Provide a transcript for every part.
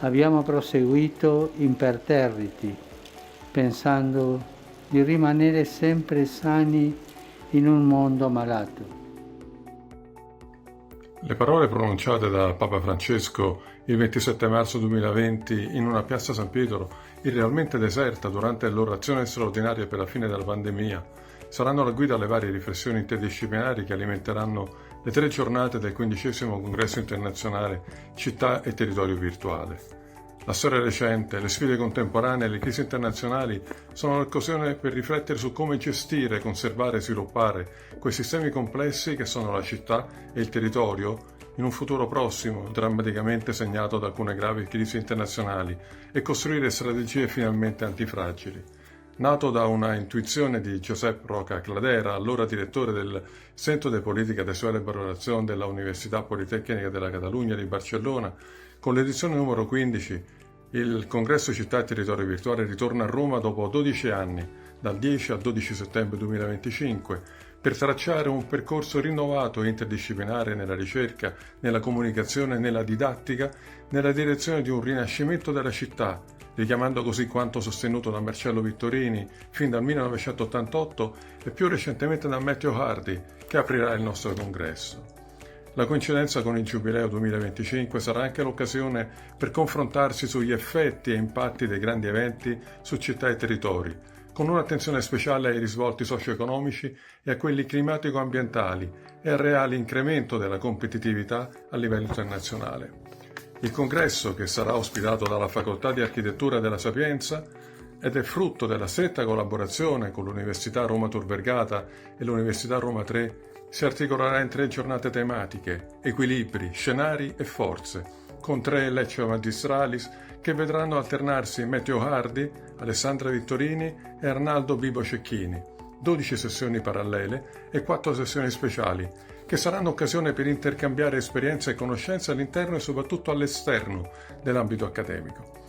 abbiamo proseguito imperterriti, pensando di rimanere sempre sani in un mondo malato. Le parole pronunciate da Papa Francesco il 27 marzo 2020 in una piazza San Pietro irrealmente deserta durante l'orazione straordinaria per la fine della pandemia saranno la guida alle varie riflessioni interdisciplinari che alimenteranno le 3 giornate del 15° Congresso internazionale Città e Territorio Virtuale. La storia recente, le sfide contemporanee e le crisi internazionali sono l'occasione per riflettere su come gestire, conservare e sviluppare quei sistemi complessi che sono la città e il territorio in un futuro prossimo, drammaticamente segnato da alcune gravi crisi internazionali, e costruire strategie finalmente antifragili. Nato da una intuizione di Josep Roca Cladera, allora direttore del Centro de Política de su Elaboración della Università Politecnica della Catalunya di Barcellona, con l'edizione numero 15, il Congresso Città e Territorio Virtuale ritorna a Roma dopo 12 anni, dal 10 al 12 settembre 2025, per tracciare un percorso rinnovato e interdisciplinare nella ricerca, nella comunicazione e nella didattica, nella direzione di un rinascimento della città, richiamando così quanto sostenuto da Marcello Vittorini fin dal 1988 e più recentemente da Matteo Hardy, che aprirà il nostro congresso. La coincidenza con il Giubileo 2025 sarà anche l'occasione per confrontarsi sugli effetti e impatti dei grandi eventi su città e territori, con un'attenzione speciale ai risvolti socio-economici e a quelli climatico-ambientali e al reale incremento della competitività a livello internazionale. Il congresso, che sarà ospitato dalla Facoltà di Architettura della Sapienza, ed è frutto della stretta collaborazione con l'Università Roma Tor Vergata e l'Università Roma 3, si articolerà in 3 giornate tematiche, equilibri, scenari e forze, con 3 lectio magistralis che vedranno alternarsi Matteo Hardy, Alessandra Vittorini e Arnaldo Bibo Cecchini, 12 sessioni parallele e 4 sessioni speciali, che saranno occasione per intercambiare esperienze e conoscenze all'interno e soprattutto all'esterno dell'ambito accademico.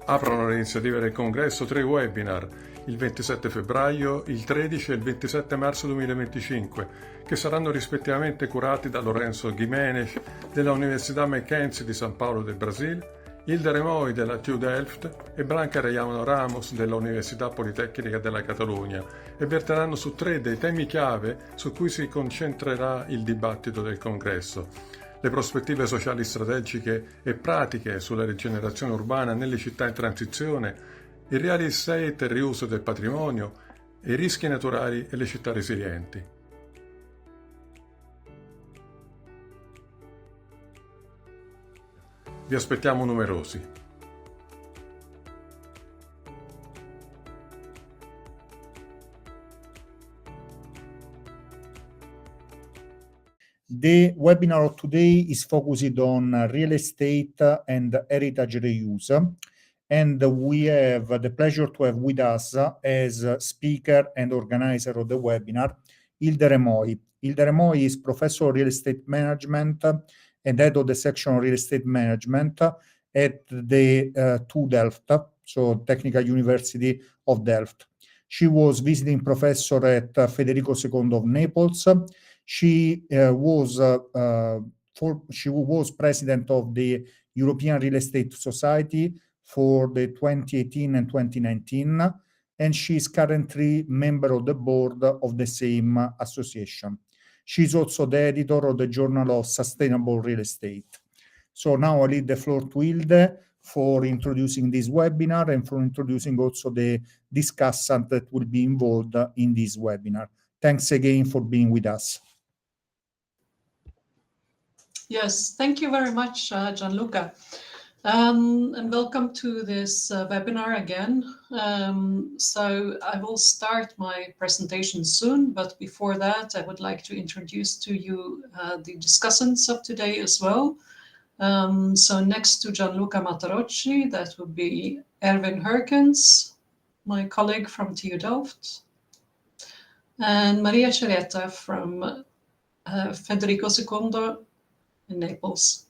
Aprono le iniziative del congresso 3 webinar, il 27 febbraio, il 13 e il 27 marzo 2025, che saranno rispettivamente curati da Lorenzo Gimenez della Università Mackenzie di San Paolo del Brasile, Hilda Remoy della TU Delft e Blanca Reyano Ramos della Università Politecnica della Catalogna, e verteranno su 3 dei temi chiave su cui si concentrerà il dibattito del congresso: le prospettive sociali strategiche e pratiche sulla rigenerazione urbana nelle città in transizione, il real estate e il riuso del patrimonio, i rischi naturali e le città resilienti. Vi aspettiamo numerosi. The webinar of today is focused on real estate and heritage reuse, and we have the pleasure to have with us as speaker and organizer of the webinar, Hilda Remoy. Hilda Remoy is Professor of Real Estate Management and Head of the Section of Real Estate Management at the TU Delft, so Technical University of Delft. She was visiting professor at Federico II of Naples. She was president of the European Real Estate Society for the 2018 and 2019, and she is currently member of the board of the same association. She is also the editor of the Journal of Sustainable Real Estate. So now I leave the floor to Hilde for introducing this webinar and for introducing also the discussant that will be involved in this webinar. Thanks again for being with us. Yes, thank you very much, Gianluca. And welcome to this webinar again. So I will start my presentation soon, but before that, I would like to introduce to you the discussants of today as well. So next to Gianluca Matarocci, that would be Erwin Herkens, my colleague from TU Delft, and Maria Cereta from Federico II in Naples.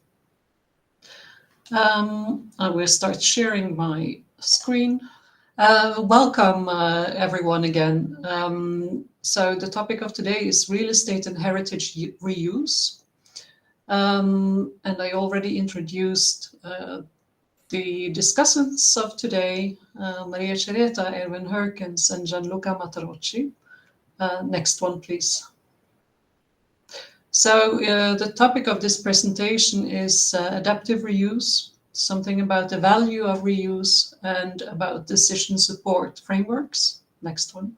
I will start sharing my screen. Welcome everyone again. So the topic of today is real estate and heritage reuse. And I already introduced The discussants of today, Maria Cereta, Erwin Herkens, and Gianluca Matarocci. Next one, please. So the topic of this presentation is adaptive reuse, something about the value of reuse and about decision support frameworks. Next one.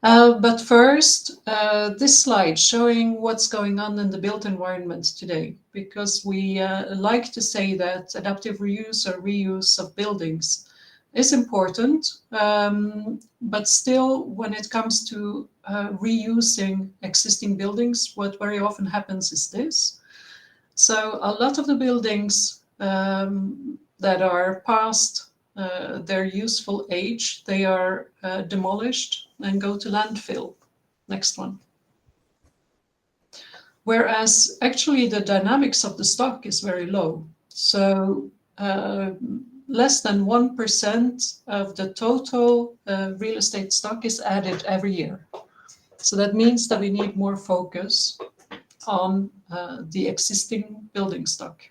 But first, this slide showing what's going on in the built environment today, because we like to say that adaptive reuse or reuse of buildings is important, but still when it comes to reusing existing buildings, what very often happens is this. So a lot of the buildings that are past their useful age, they are demolished and go to landfill. Next one. Whereas actually the dynamics of the stock is very low. So less than 1% of the total real estate stock is added every year. So that means that we need more focus on the existing building stock.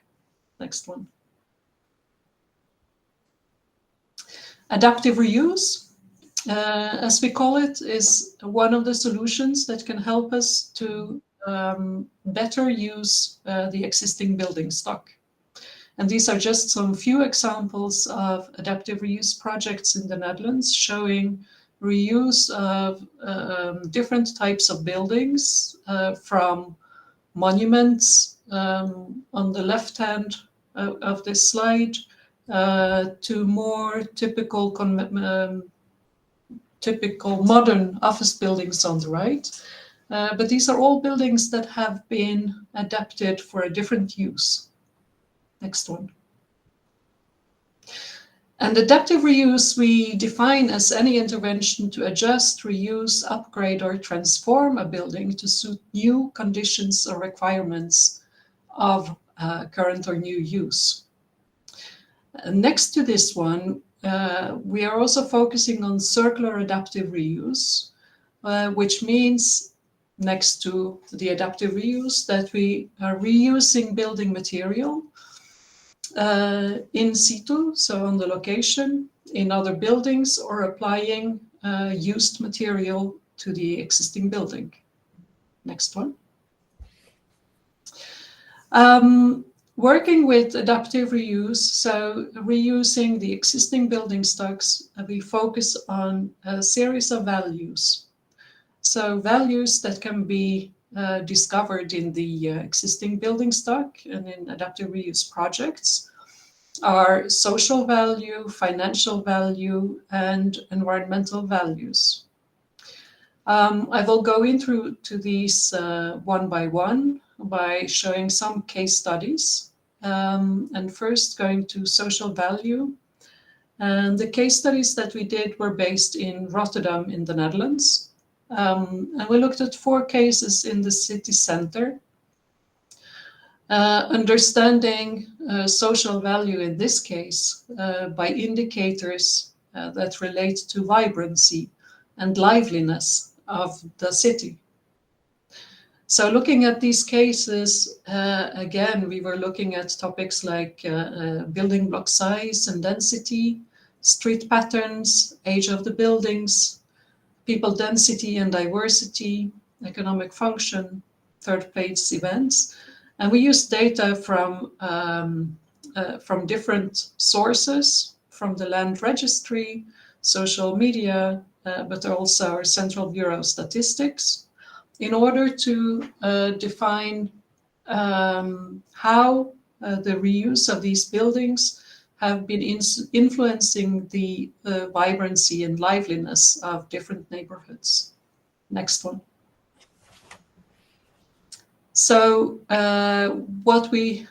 Next one. Adaptive reuse, as we call it, is one of the solutions that can help us to better use the existing building stock. And these are just some few examples of adaptive reuse projects in the Netherlands showing reuse of different types of buildings, from monuments on the left hand of this slide to more typical modern office buildings on the right. But these are all buildings that have been adapted for a different use. Next one. And adaptive reuse we define as any intervention to adjust, reuse, upgrade, or transform a building to suit new conditions or requirements of current or new use. Next to this one, we are also focusing on circular adaptive reuse, which means next to the adaptive reuse that we are reusing building material in situ, so on the location, in other buildings, or applying used material to the existing building. Next one. Working with adaptive reuse, so reusing the existing building stocks, we focus on a series of values. So values that can be discovered in the existing building stock and in adaptive reuse projects are social value, financial value, and environmental values. I will go into these one by one by showing some case studies, and first going to social value. And the case studies that we did were based in Rotterdam in the Netherlands. And we looked at 4 cases in the city center, understanding social value in this case by indicators that relate to vibrancy and liveliness of the city. So looking at these cases, again, we were looking at topics like building block size and density, street patterns, age of the buildings, people density and diversity, economic function, third place events. And we used data from different sources, from the land registry, social media, but also our Central Bureau of Statistics, in order to define how the reuse of these buildings have been influencing the vibrancy and liveliness of different neighborhoods. Next one. So what we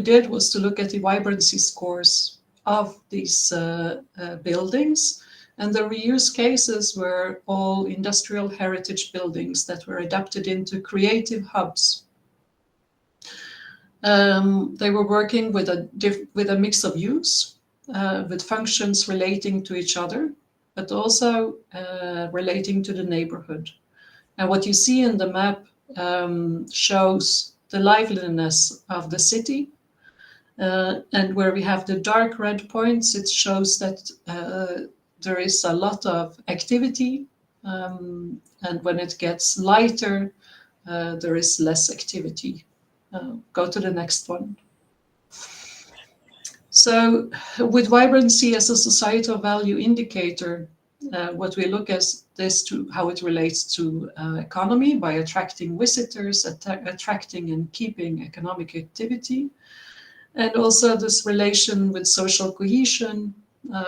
did was to look at the vibrancy scores of these buildings, and the reuse cases were all industrial heritage buildings that were adapted into creative hubs. They were working with a mix of use, with functions relating to each other, but also relating to the neighborhood. And what you see in the map shows the liveliness of the city. And where we have the dark red points, it shows that there is a lot of activity. And when it gets lighter, there is less activity. Go to the next one. So with vibrancy as a societal value indicator, what we look at is to how it relates to economy by attracting visitors, attracting and keeping economic activity, and also this relation with social cohesion,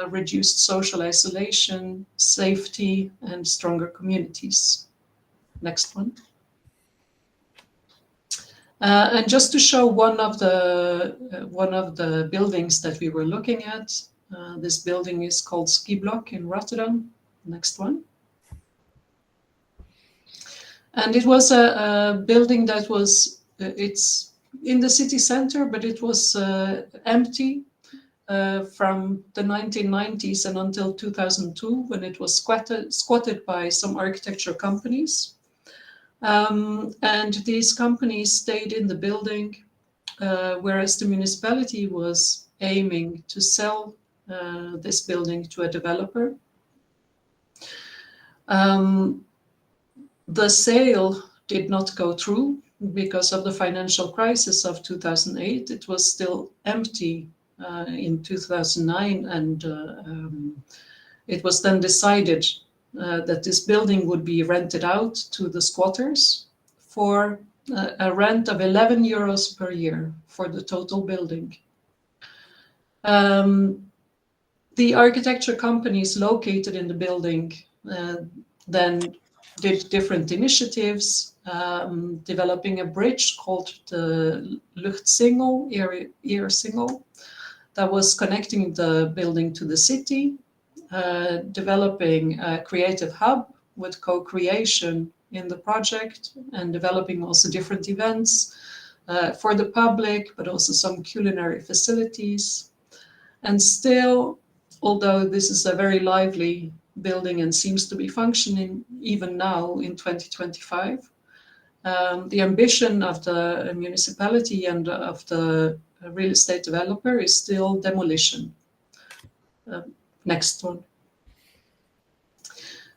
reduced social isolation, safety, and stronger communities. Next one. And just to show one of the buildings that we were looking at, this building is called Ski Block in Rotterdam. Next one. And it was a building that was, it's in the city center, but it was empty from the 1990s and until 2002, when it was squatted by some architecture companies. And these companies stayed in the building, whereas the municipality was aiming to sell this building to a developer. The sale did not go through because of the financial crisis of 2008. It was still empty in 2009, and it was then decided that this building would be rented out to the squatters for a rent of 11 euros per year for the total building. The architecture companies located in the building then did different initiatives, developing a bridge called the Luchtsingel, Ear-Singel, that was connecting the building to the city, developing a creative hub with co-creation in the project, and developing also different events for the public, but also some culinary facilities. And still, although this is a very lively building and seems to be functioning even now in 2025, the ambition of the municipality and of the real estate developer is still demolition. Next one.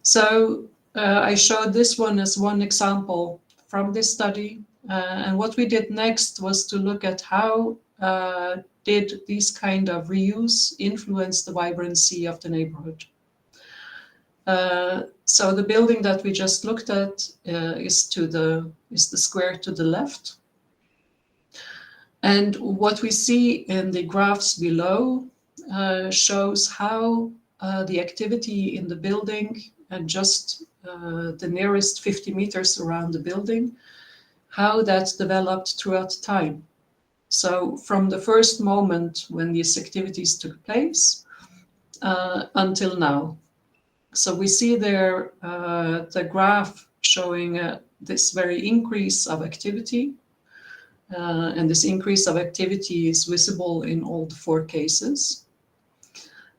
So I showed this one as one example from this study. And what we did next was to look at how did these kind of reuse influence the vibrancy of the neighborhood. So the building that we just looked at is the square to the left. And what we see in the graphs below shows how the activity in the building and just the nearest 50 meters around the building, how that developed throughout time. So from the first moment when these activities took place until now. So we see there the graph showing this very increase of activity. And this increase of activity is visible in all the 4 cases.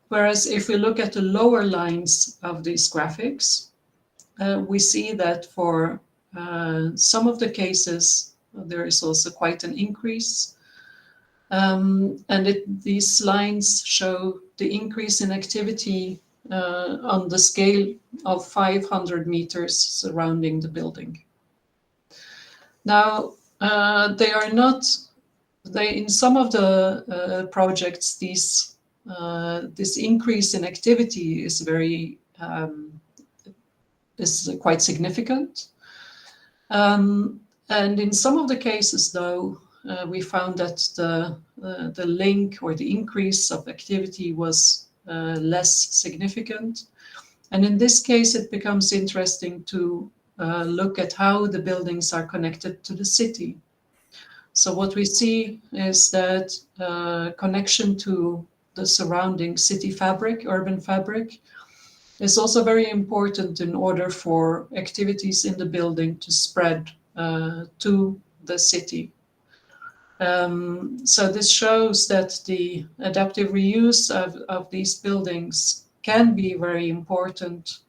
Whereas if we look at the lower lines of these graphics, we see that for some of the cases, there is also quite an increase. And these lines show the increase in activity on the scale of 500 meters surrounding the building. Now, in some of the projects, this increase in activity is quite significant. And in some of the cases, though, we found that the link or the increase of activity was less significant. And in this case, it becomes interesting to look at how the buildings are connected to the city. So what we see is that connection to the surrounding city fabric, urban fabric, is also very important in order for activities in the building to spread to the city. So this shows that the adaptive reuse of these buildings can be very important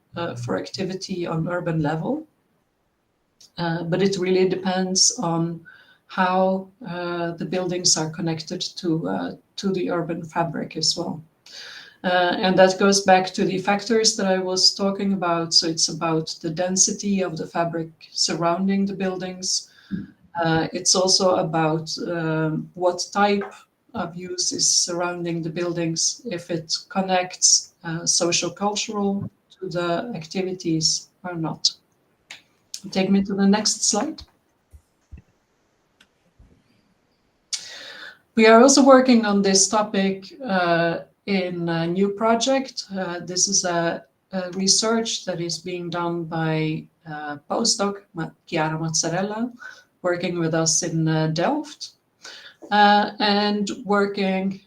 for activity on urban level. But it really depends on how the buildings are connected to the urban fabric as well. And that goes back to the factors that I was talking about. So it's about the density of the fabric surrounding the buildings. It's also about what type of use is surrounding the buildings, if it connects social-cultural to the activities or not. Take me to the next slide. We are also working on this topic in a new project. This is a research that is being done by postdoc Chiara Mozzarella, working with us in Delft, and working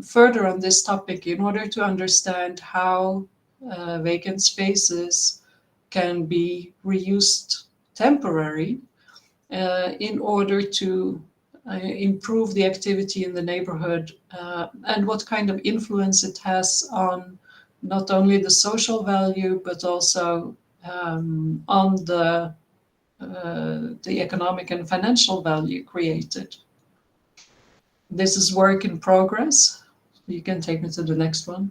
further on this topic in order to understand how vacant spaces can be reused temporarily in order to improve the activity in the neighborhood, and what kind of influence it has on not only the social value, but also on the economic and financial value created. This is work in progress. You can take me to the next one.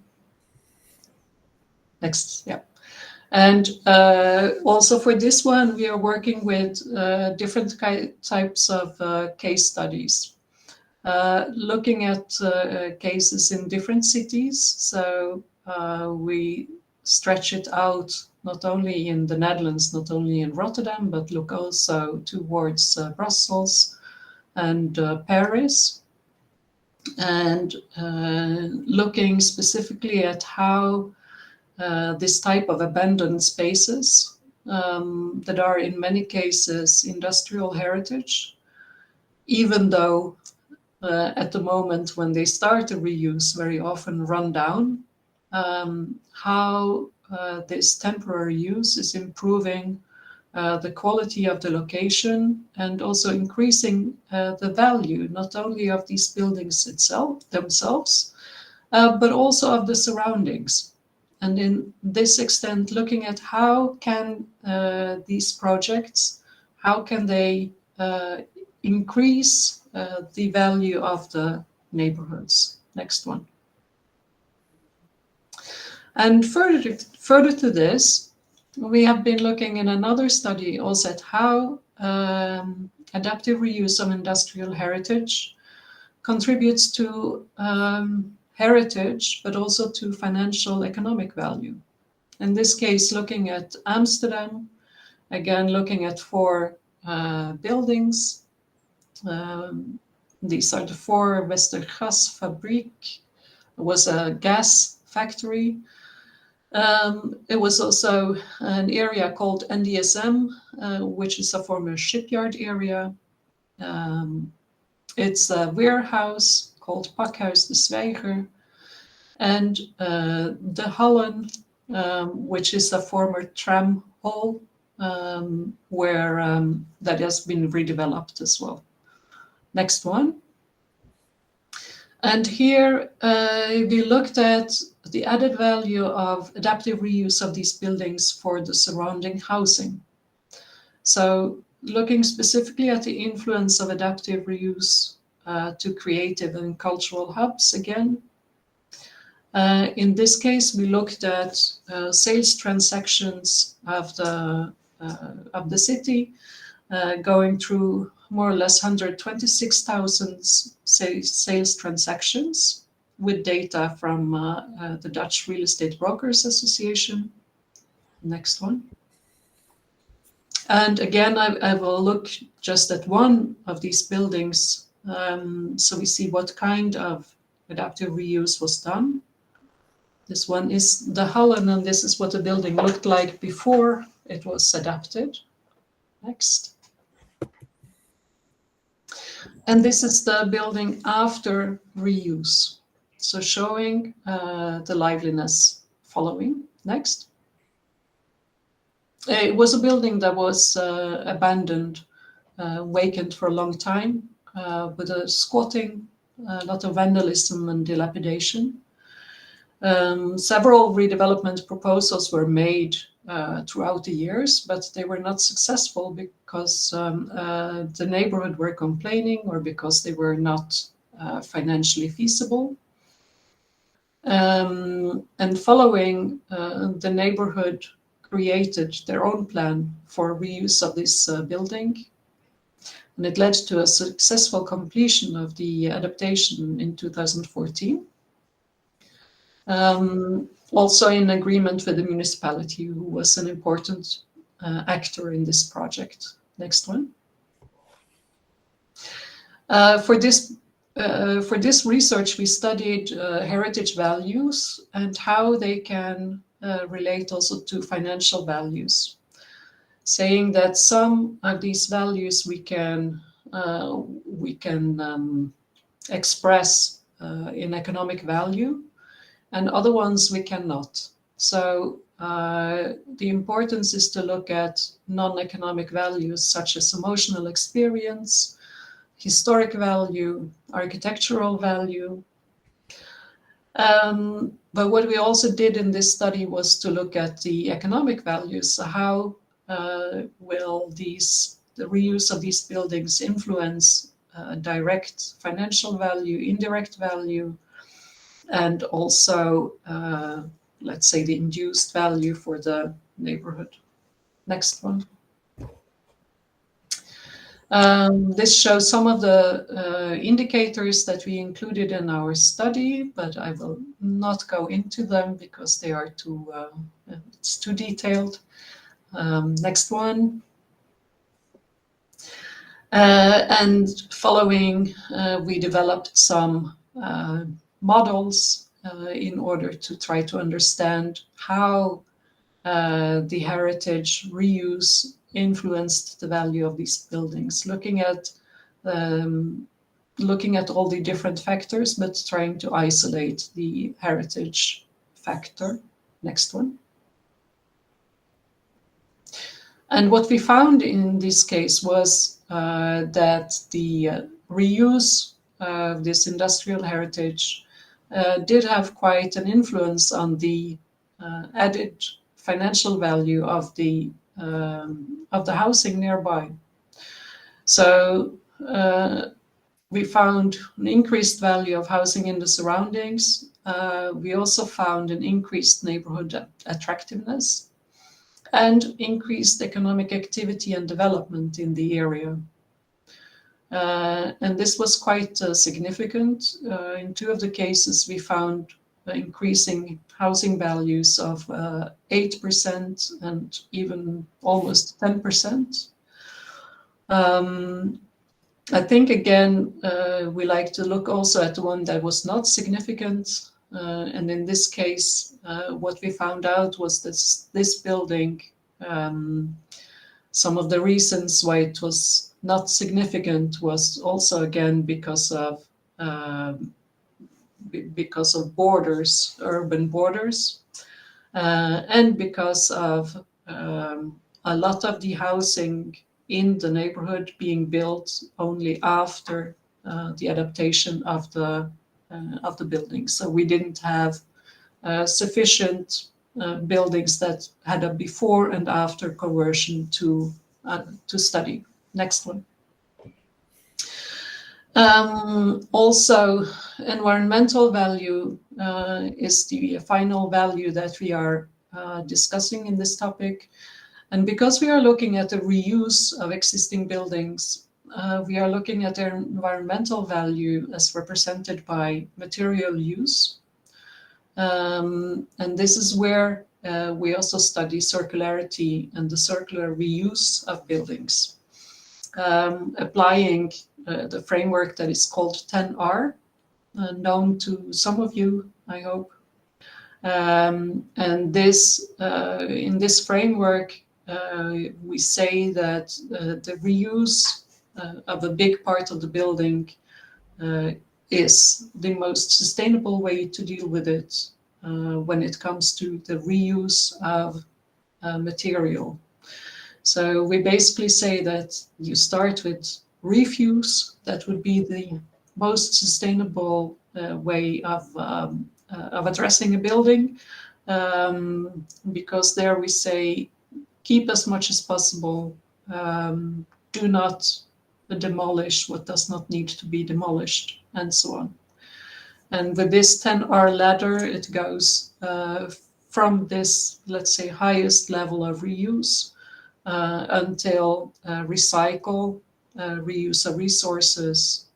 Next, yeah. And also for this one, we are working with different types of case studies, looking at cases in different cities. So we stretch it out not only in the Netherlands, not only in Rotterdam, but look also towards Brussels and Paris, and looking specifically at how this type of abandoned spaces that are in many cases industrial heritage, even though at the moment when they start a reuse very often run down, how this temporary use is improving the quality of the location and also increasing the value not only of these buildings themselves, but also of the surroundings. And in this extent, looking at how can these projects, how can they increase the value of the neighborhoods. Next one. And further to this, we have been looking in another study also at how adaptive reuse of industrial heritage contributes to heritage, but also to financial economic value. In this case, looking at Amsterdam, again, looking at 4 buildings. These are the 4 Westergasfabriek. It was a gas factory. It was also an area called NDSM, which is a former shipyard area. It's a warehouse called Pakhuis de Zwijger, and the Hallen, which is a former tram hall, where that has been redeveloped as well. Next one. And here we looked at the added value of adaptive reuse of these buildings for the surrounding housing. So looking specifically at the influence of adaptive reuse to creative and cultural hubs again. In this case, we looked at sales transactions of the city, going through more or less 126,000 sales transactions with data from the Dutch Real Estate Brokers Association. Next one. And again, I will look just at one of these buildings, so we see what kind of adaptive reuse was done. This one is the Hallen, and this is what the building looked like before it was adapted. Next. And this is the building after reuse. So showing the liveliness following. Next. It was a building that was abandoned, vacant for a long time, with a squatting, a lot of vandalism and dilapidation. Several redevelopment proposals were made throughout the years, but they were not successful because the neighborhood were complaining or because they were not financially feasible. And following, the neighborhood created their own plan for reuse of this building. And it led to a successful completion of the adaptation in 2014. Also in agreement with the municipality, who was an important actor in this project. Next one. For this research, we studied heritage values and how they can relate also to financial values, saying that some of these values we can express in economic value, and other ones we cannot. So the importance is to look at non-economic values such as emotional experience, historic value, architectural value. But what we also did in this study was to look at the economic values. So how will the reuse of these buildings influence direct financial value, indirect value, and also, let's say, the induced value for the neighborhood. Next one. This shows some of the indicators that we included in our study, but I will not go into them because they are it's too detailed. Next one. And following, we developed some models in order to try to understand how the heritage reuse influenced the value of these buildings, looking at all the different factors, but trying to isolate the heritage factor. Next one. And what we found in this case was that the reuse of this industrial heritage did have quite an influence on the added financial value of the housing nearby. So we found an increased value of housing in the surroundings. We also found an increased neighborhood attractiveness and increased economic activity and development in the area. And this was quite significant. In two of the cases, we found increasing housing values of 8% and even almost 10%. I think, again, we like to look also at the one that was not significant. And in this case, what we found out was that this building, some of the reasons why it was not significant was also, again, because of borders, urban borders, and because of a lot of the housing in the neighborhood being built only after the adaptation of the buildings. So we didn't have sufficient buildings that had a before and after conversion to study. Next one. Also, environmental value is the final value that we are discussing in this topic. And because we are looking at the reuse of existing buildings, we are looking at their environmental value as represented by material use. And this is where we also study circularity and the circular reuse of buildings, applying the framework that is called 10R, known to some of you, I hope. And this, in this framework, we say that the reuse of a big part of the building is the most sustainable way to deal with it when it comes to the reuse of material. So we basically say that you start with refuse. That would be the most sustainable way of addressing a building, because there we say keep as much as possible do not demolish what does not need to be demolished, and so on. And with this 10R ladder, it goes from this, let's say, highest level of reuse until recycle, reuse of resources,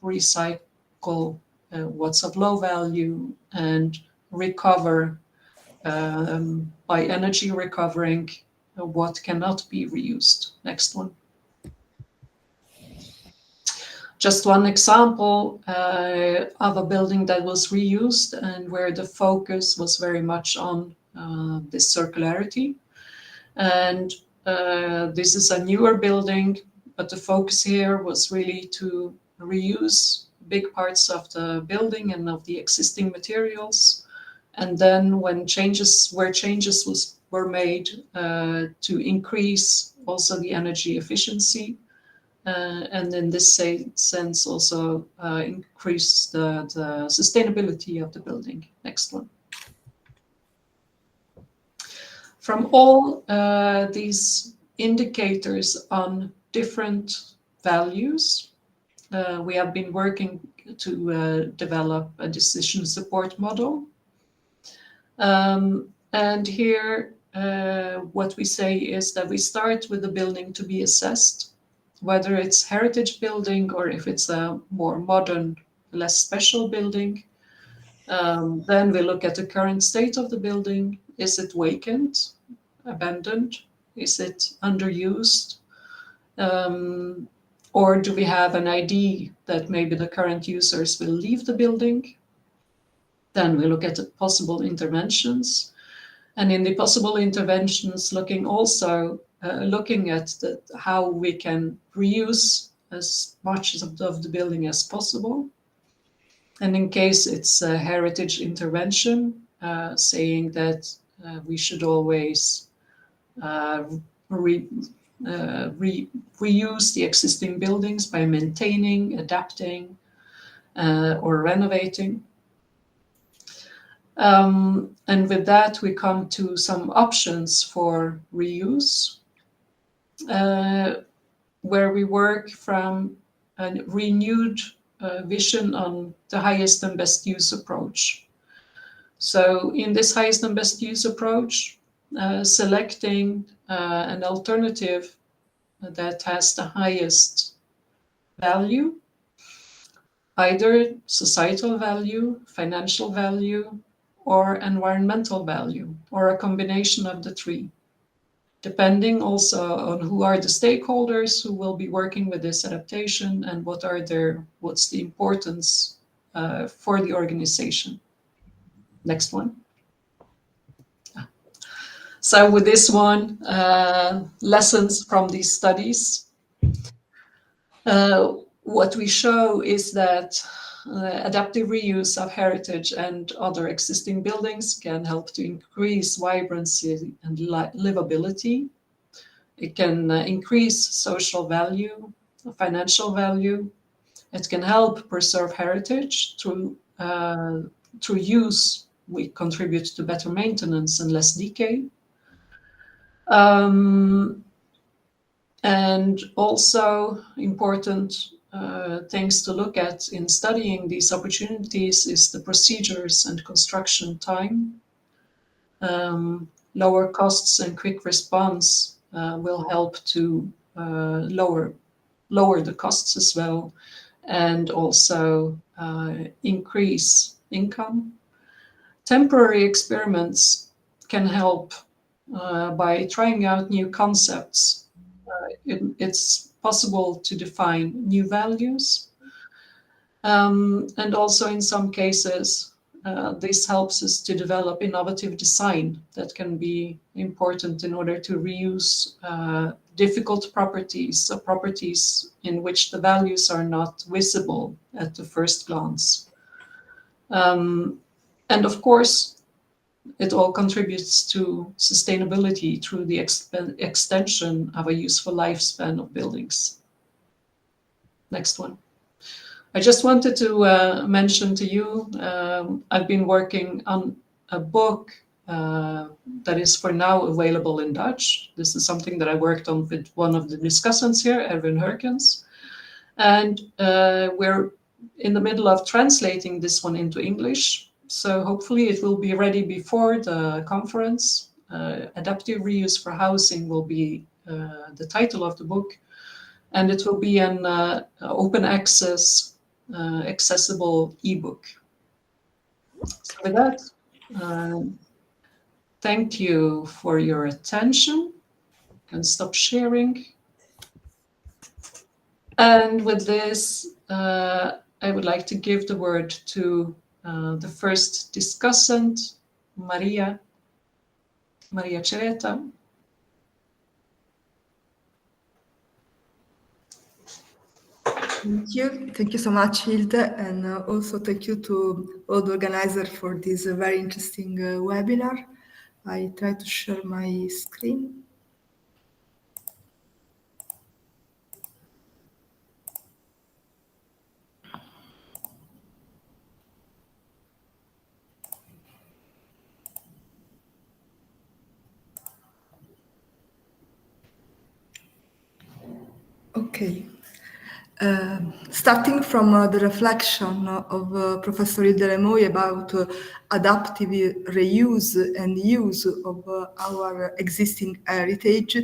recycle what's of low value, and recover by energy recovering what cannot be reused. Next one. Just one example of a building that was reused and where the focus was very much on this circularity. And this is a newer building, but the focus here was really to reuse big parts of the building and of the existing materials. And then when changes were made to increase also the energy efficiency, and in this sense also increase the sustainability of the building. Next one. From all these indicators on different values, we have been working to develop a decision support model. And here what we say is that we start with the building to be assessed, whether it's heritage building or if it's a more modern, less special building. Then we look at the current state of the building. Is it vacant, abandoned? Is it underused? Or do we have an idea that maybe the current users will leave the building? Then we look at the possible interventions. And in the possible interventions, looking at how we can reuse as much of the building as possible. And in case it's a heritage intervention, saying that we should always reuse the existing buildings by maintaining, adapting, or renovating. And with that, we come to some options for reuse, where we work from a renewed vision on the highest and best use approach. So in this highest and best use approach, selecting an alternative that has the highest value, either societal value, financial value, or environmental value, or a combination of the three, depending also on who are the stakeholders who will be working with this adaptation and what's the importance for the organization. Next one. So with this one, lessons from these studies. What we show is that adaptive reuse of heritage and other existing buildings can help to increase vibrancy and livability. It can increase social value, financial value. It can help preserve heritage through use. We contribute to better maintenance and less decay. And also important things to look at in studying these opportunities is the procedures and construction time. Lower costs and quick response will help to lower the costs as well, and also increase income. Temporary experiments can help by trying out new concepts. It's possible to define new values. And also in some cases, this helps us to develop innovative design that can be important in order to reuse difficult properties, properties in which the values are not visible at the first glance. And of course, it all contributes to sustainability through the extension of a useful lifespan of buildings. Next one. I just wanted to mention to you, I've been working on a book that is for now available in Dutch. This is something that I worked on with one of the discussants here, Erwin Herkens. And we're in the middle of translating this one into English. So hopefully it will be ready before the conference. Adaptive Reuse for Housing will be the title of the book. And it will be an open access, accessible ebook. So with that, thank you for your attention. And stop sharing. And with this, I would like to give the word to the first discussant, Maria Cereta. Thank you so much, Hilde, and also thank you to all the organizers for this very interesting webinar. I try to share my screen. Okay. Starting from the reflection of Professor Hilde Lemoy about adaptive reuse and use of our existing heritage,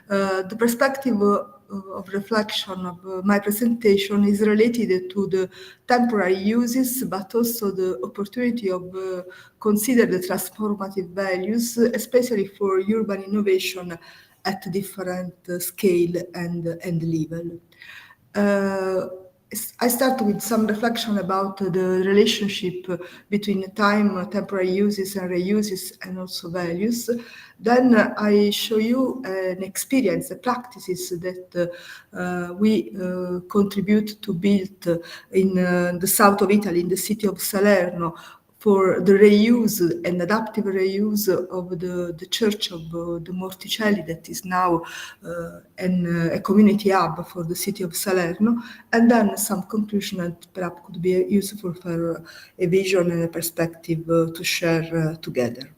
the perspective of reflection of my presentation is related to the temporary uses, but also the opportunity of consider the transformative values, especially for urban innovation at different scale and level. I start with some reflection about the relationship between time, temporary uses and reuses, and also values. Then I show you an experience, the practices that we contribute to build in the south of Italy, in the city of Salerno, for the reuse and adaptive reuse of the church of the Morticelli, that is now a community hub for the city of Salerno, and then some conclusion that perhaps could be useful for a vision and a perspective to share together.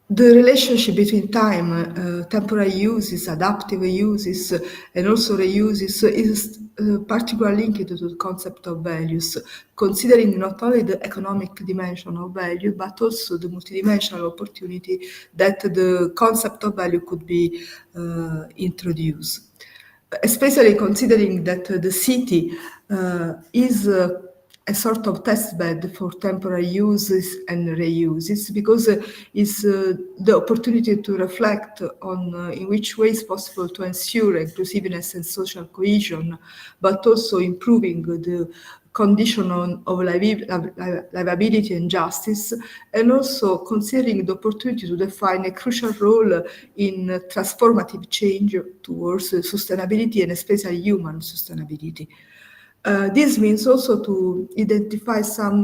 The relationship between time, temporary uses, adaptive uses, and also reuses is particularly linked to the concept of values, considering not only the economic dimension of value, but also the multidimensional opportunity that the concept of value could be introduced. Especially considering that the city is a sort of test bed for temporary uses and reuses, because it's the opportunity to reflect on in which way it's possible to ensure inclusiveness and social cohesion, but also improving the condition of livability and justice, and also considering the opportunity to define a crucial role in transformative change towards sustainability, and especially human sustainability. This means also to identify some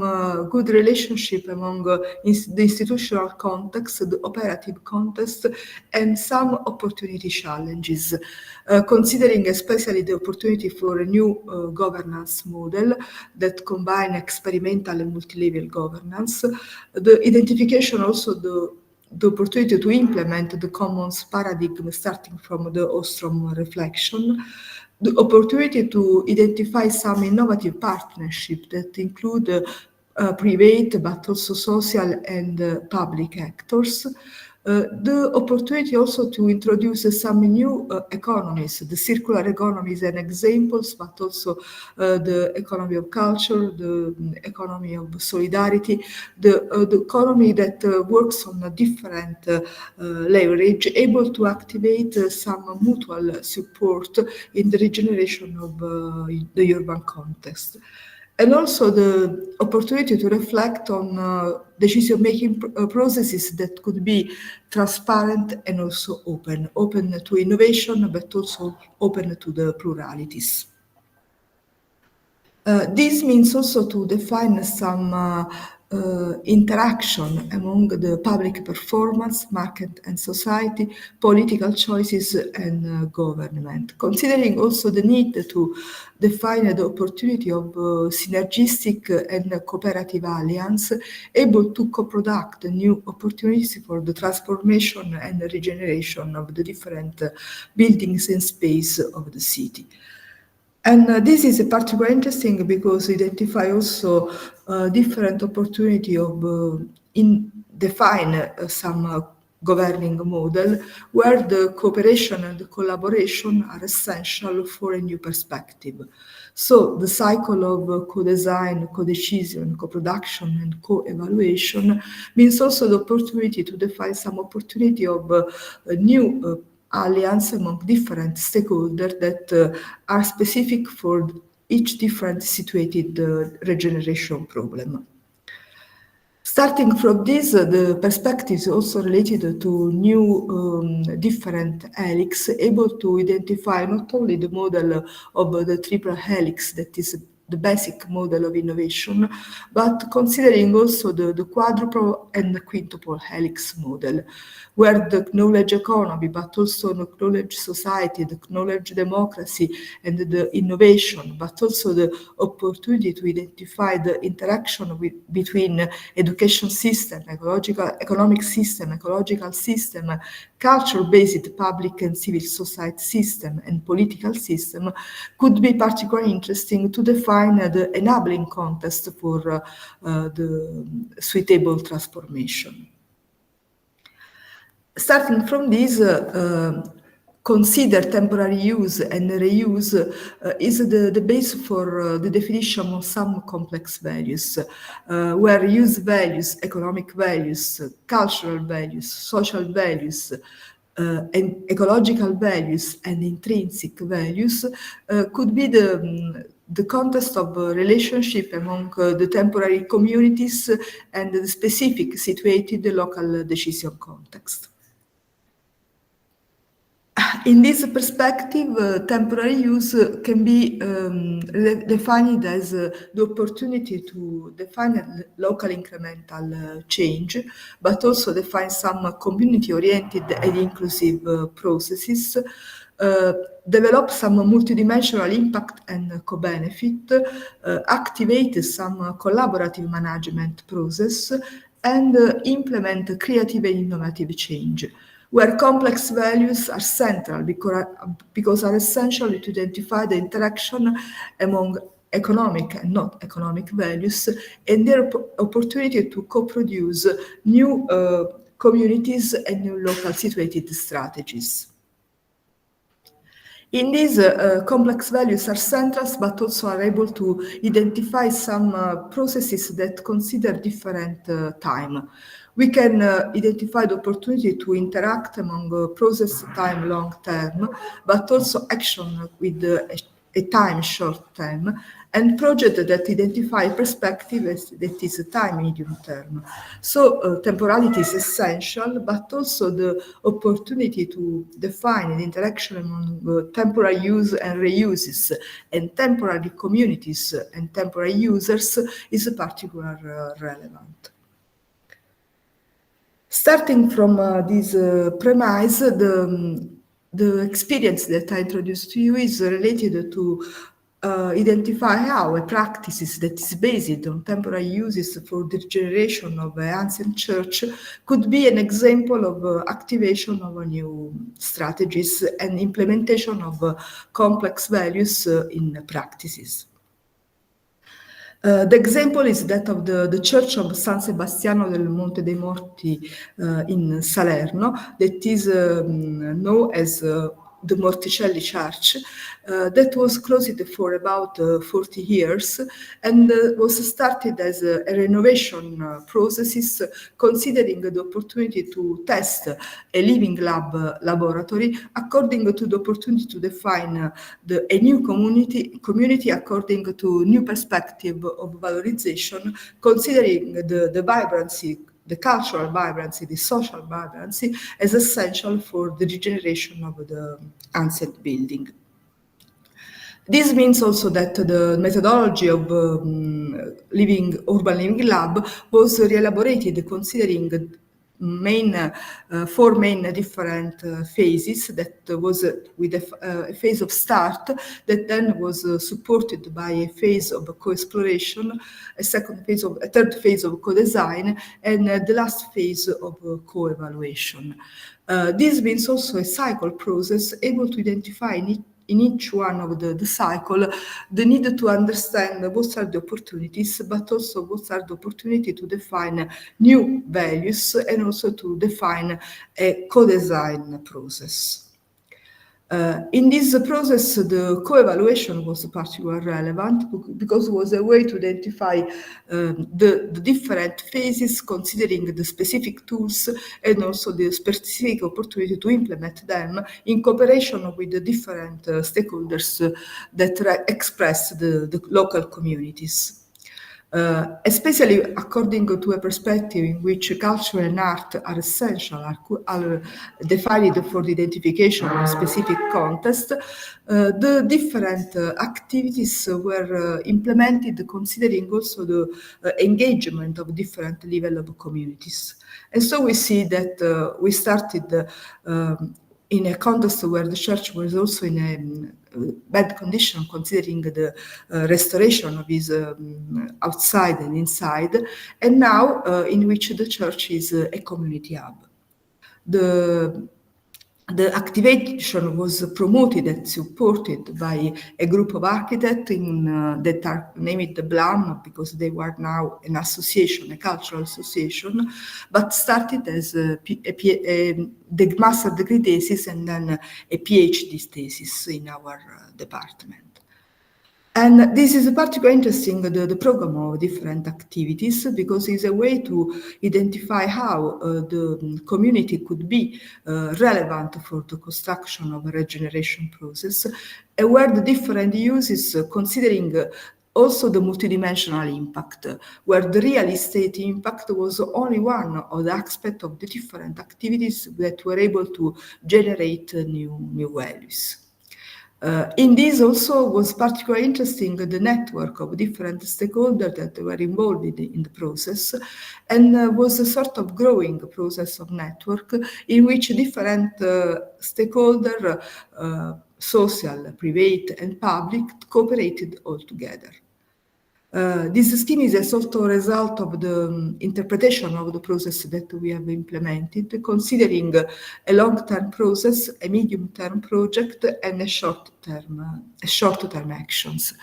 good relationship among the institutional context, the operative context, and some opportunity challenges, considering especially the opportunity for a new governance model that combine experimental and multi-level governance, the identification also the opportunity to implement the commons paradigm starting from the Ostrom reflection, the opportunity to identify some innovative partnerships that include private but also social and public actors. The opportunity also to introduce some new economies. The circular economy is an example, but also the economy of culture, the economy of solidarity, the economy that works on a different leverage, able to activate some mutual support in the regeneration of the urban context. And also the opportunity to reflect on decision-making processes that could be transparent and also open to innovation, but also open to the pluralities. This means also to define some interaction among the public performance, market and society, political choices and government, considering also the need to define the opportunity of synergistic and cooperative alliance able to co-product new opportunities for the transformation and regeneration of the different buildings and space of the city. And this is particularly interesting because it identify also different opportunity of define some governing model where the cooperation and the collaboration are essential for a new perspective. So the cycle of co-design, co-decision, co-production and co-evaluation means also the opportunity to define some opportunity of a new alliance among different stakeholders that are specific for each different situated regeneration problem. Starting from this, the perspective is also related to new different helix, able to identify not only the model of the triple helix that is the basic model of innovation, but considering also the quadruple and the quintuple helix model, where the knowledge economy, but also the knowledge society, the knowledge democracy, and the innovation, but also the opportunity to identify the interaction between education system, economic system, ecological system, culture-based public and civil society system, and political system, could be particularly interesting to define the enabling context for the suitable transformation. Starting from this, consider temporary use and reuse is the base for the definition of some complex values, where use values, economic values, cultural values, social values, and ecological values and intrinsic values could be the context of relationship among the temporary communities and the specific situated local decision context. In this perspective, temporary use can be defined as the opportunity to define a local incremental change, but also define some community-oriented and inclusive processes, develop some multidimensional impact and co-benefit, activate some collaborative management process, and implement creative and innovative change, where complex values are central because are essential to identify the interaction among economic and not economic values and their opportunity to co-produce new communities and new local situated strategies. In these, complex values are central, but also are able to identify some processes that consider different time. We can identify the opportunity to interact among process time long term, but also action with a time short term, and project that identify perspective that is a time medium term. So temporality is essential, but also the opportunity to define an interaction among temporary use and reuses and temporary communities and temporary users is particularly relevant. Starting from this premise, the experience that I introduced to you is related to identify how a practice that is based on temporary uses for the regeneration of an ancient church could be an example of activation of new strategies and implementation of complex values in practices. The example is that of the Church of San Sebastiano del Monte dei Morti in Salerno, that is known as the Morticelli Church, that was closed for about 40 years and was started as a renovation process, considering the opportunity to test a living laboratory according to the opportunity to define a new community according to new perspective of valorization, considering the vibrancy, the cultural vibrancy, the social vibrancy as essential for the regeneration of the ancient building. This means also that the methodology of urban living lab was re-elaborated considering four main different phases. That was with a phase of start that then was supported by a phase of co-exploration, a third phase of co-design, and the last phase of co-evaluation. This means also a cycle process able to identify in each one of the cycle the need to understand what are the opportunities, but also what are the opportunity to define new values and also to define a co-design process. In this process, the co-evaluation was particularly relevant because it was a way to identify the different phases, considering the specific tools and also the specific opportunity to implement them in cooperation with the different stakeholders that express the local communities. Especially according to a perspective in which culture and art are essential, are defined for the identification of specific context, the different activities were implemented considering also the engagement of different level of communities. And so we see that we started in a context where the church was also in a bad condition, considering the restoration of his outside and inside, and now in which the church is a community hub. The activation was promoted and supported by a group of architects that are named the BLAM because they were now an association, a cultural association, but started as the master degree thesis and then a PhD thesis in our department. And this is particularly interesting, the program of different activities, because it's a way to identify how the community could be relevant for the construction of a regeneration process, and where the different uses, considering also the multidimensional impact, where the real estate impact was only one of the aspects of the different activities that were able to generate new values. In this also was particularly interesting the network of different stakeholders that were involved in the process, and was a sort of growing process of network in which different stakeholders, social, private, and public, cooperated all together. This scheme is a sort of result of the interpretation of the process that we have implemented, considering a long-term process, a medium-term project, and a short-term actions.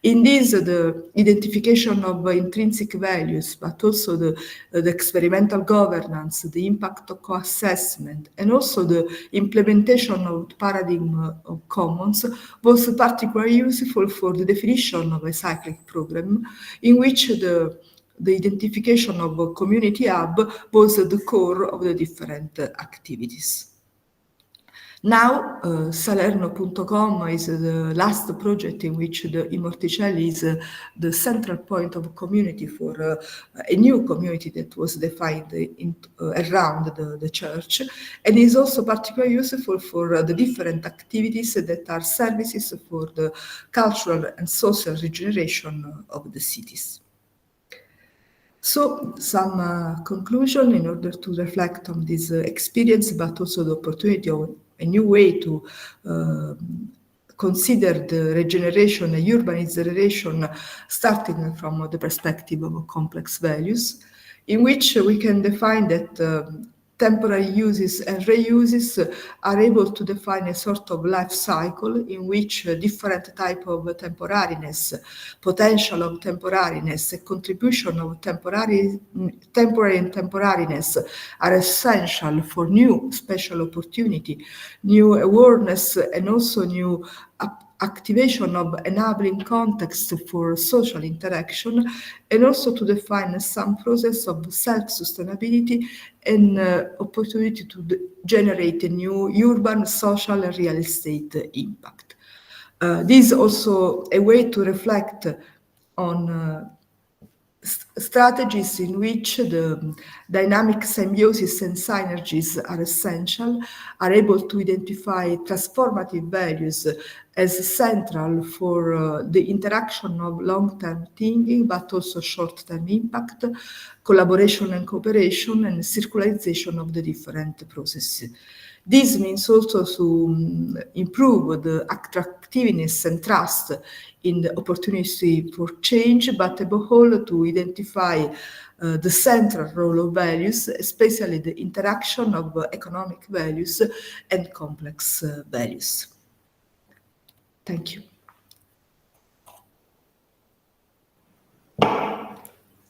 In this, the identification of intrinsic values, but also the experimental governance, the impact of co-assessment, and also the implementation of the paradigm of commons was particularly useful for the definition of a cyclic program in which the identification of a community hub was the core of the different activities. Now, Salerno.com is the last project in which the Immorticelli is the central point of community for a new community that was defined around the church, and is also particularly useful for the different activities that are services for the cultural and social regeneration of the cities. So, some conclusion in order to reflect on this experience, but also the opportunity of a new way to consider the regeneration and urban regeneration, starting from the perspective of complex values, in which we can define that temporary uses and reuses are able to define a sort of life cycle in which different type of temporariness, potential of temporariness, a contribution of temporary and temporariness are essential for new special opportunity, new awareness, and also new activation of enabling context for social interaction, and also to define some process of self-sustainability and opportunity to generate a new urban, social, and real estate impact. This is also a way to reflect on strategies in which the dynamic symbiosis and synergies are essential, are able to identify transformative values as central for the interaction of long-term thinking, but also short-term impact, collaboration and cooperation, and circularization of the different processes. This means also to improve the attractiveness and trust in the opportunity for change, but above all to identify the central role of values, especially the interaction of economic values and complex values. Thank you.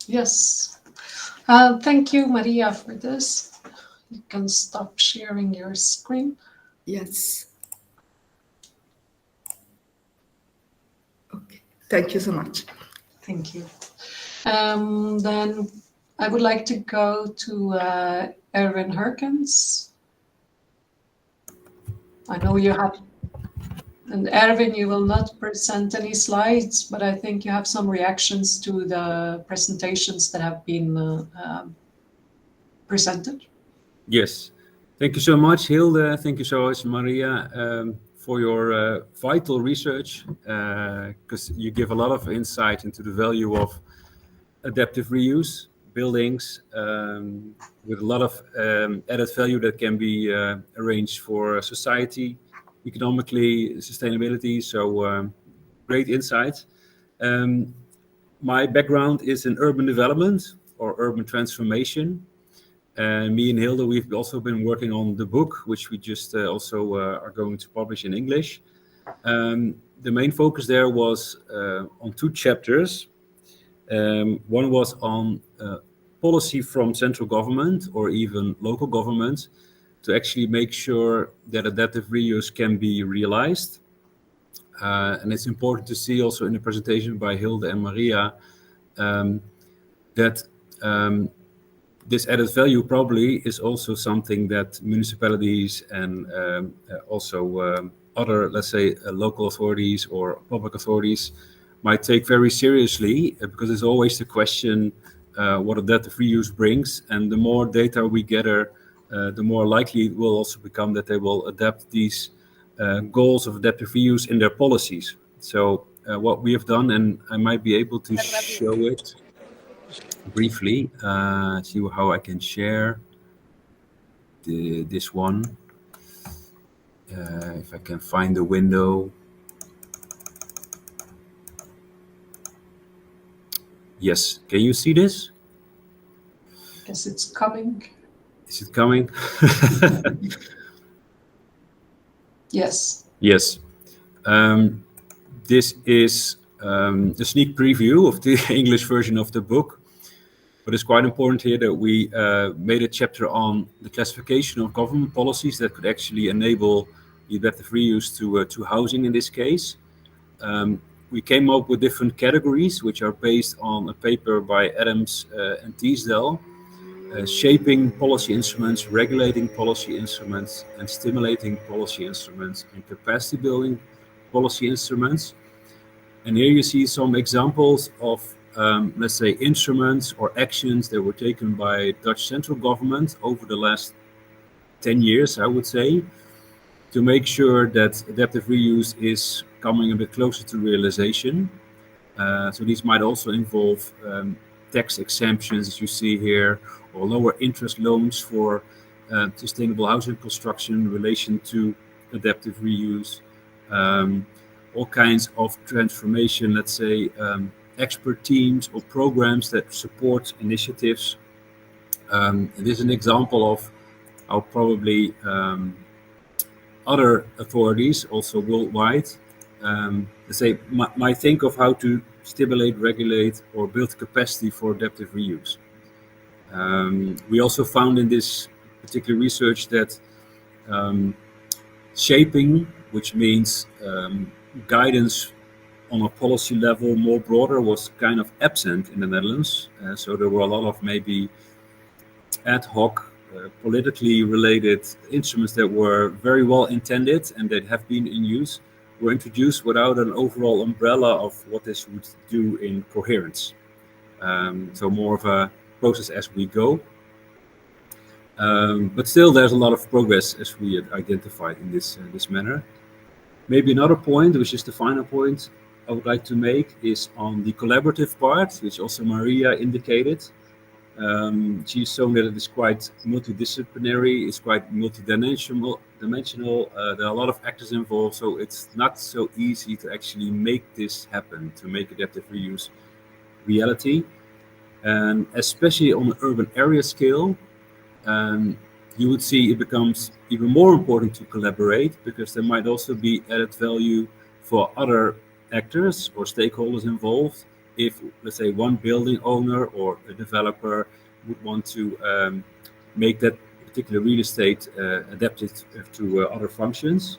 Yes. Thank you, Maria, for this. You can stop sharing your screen. Yes. Okay. Thank you so much. Thank you. Then I would like to go to Erwin Herkens. I know you have, and Erwin, you will not present any slides, but I think you have some reactions to the presentations that have been presented. Yes. Thank you so much, Hilde. Thank you so much, Maria, for your vital research, because you give a lot of insight into the value of adaptive reuse buildings with a lot of added value that can be arranged for society, economically, sustainability. So great insight. My background is in urban development or urban transformation. And me and Hilde, we've also been working on the book, which we just also are going to publish in English. The main focus there was on 2 chapters. One was on policy from central government or even local government to actually make sure that adaptive reuse can be realized. And it's important to see also in the presentation by Hilde and Maria that this added value probably is also something that municipalities and also other, let's say, local authorities or public authorities might take very seriously, because it's always the question what adaptive reuse brings. And the more data we gather, the more likely it will also become that they will adapt these goals of adaptive reuse in their policies. So what we have done, and I might be able to show it briefly, see how I can share this one. If I can find the window. Yes, can you see this? Guess it's coming. Is it coming? Yes. Yes. This is a sneak preview of the English version of the book. But it's quite important here that we made a chapter on the classification of government policies that could actually enable the adaptive reuse to housing in this case. We came up with different categories, which are based on a paper by Adams and Teasdale, shaping policy instruments, regulating policy instruments, and stimulating policy instruments, and capacity building policy instruments. And here you see some examples of let's say, instruments or actions that were taken by Dutch central government over the last 10 years, I would say, to make sure that adaptive reuse is coming a bit closer to realization. So these might also involve tax exemptions, as you see here, or lower interest loans for sustainable housing construction in relation to adaptive reuse. All kinds of transformation, let's say, expert teams or programs that support initiatives. This is an example of how probably other authorities, also worldwide, let's say, might think of how to stimulate, regulate, or build capacity for adaptive reuse. We also found in this particular research that shaping, which means guidance on a policy level more broader, was kind of absent in the Netherlands. So there were a lot of maybe ad hoc, politically related instruments that were very well intended and that have been in use, were introduced without an overall umbrella of what this would do in coherence. So more of a process as we go. But still, there's a lot of progress as we had identified in this manner. Maybe another point, which is the final point I would like to make, is on the collaborative part, which also Maria indicated. She's shown that it is quite multidisciplinary, it's quite multidimensional. There are a lot of actors involved, so it's not so easy to actually make this happen, to make adaptive reuse reality. And especially on an urban area scale, you would see it becomes even more important to collaborate, because there might also be added value for other actors or stakeholders involved. If, let's say, one building owner or a developer would want to make that particular real estate adapted to other functions.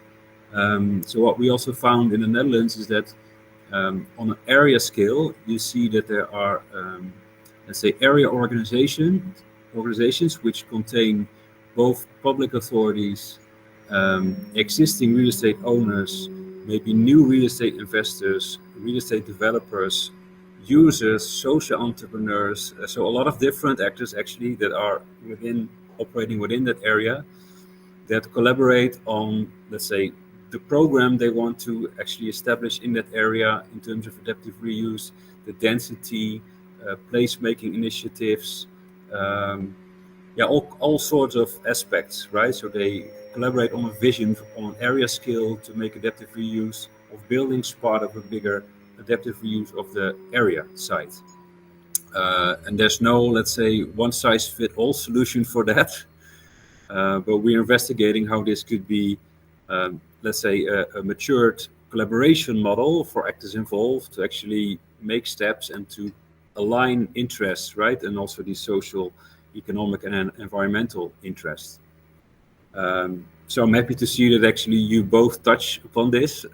So what we also found in the Netherlands is that on an area scale, you see that there are, let's say, area organizations which contain both public authorities, existing real estate owners, maybe new real estate investors, real estate developers, users, social entrepreneurs. So a lot of different actors actually that are operating within that area, that collaborate on, let's say, the program they want to actually establish in that area in terms of adaptive reuse, the density, place-making initiatives, all sorts of aspects, right? So they collaborate on a vision on area scale to make adaptive reuse of buildings part of a bigger adaptive reuse of the area site. And there's no, let's say, one-size-fits-all solution for that. But we're investigating how this could be, let's say, a matured collaboration model for actors involved to actually make steps and to align interests, right? And also the social, economic, and environmental interests. So I'm happy to see that actually you both touch upon this,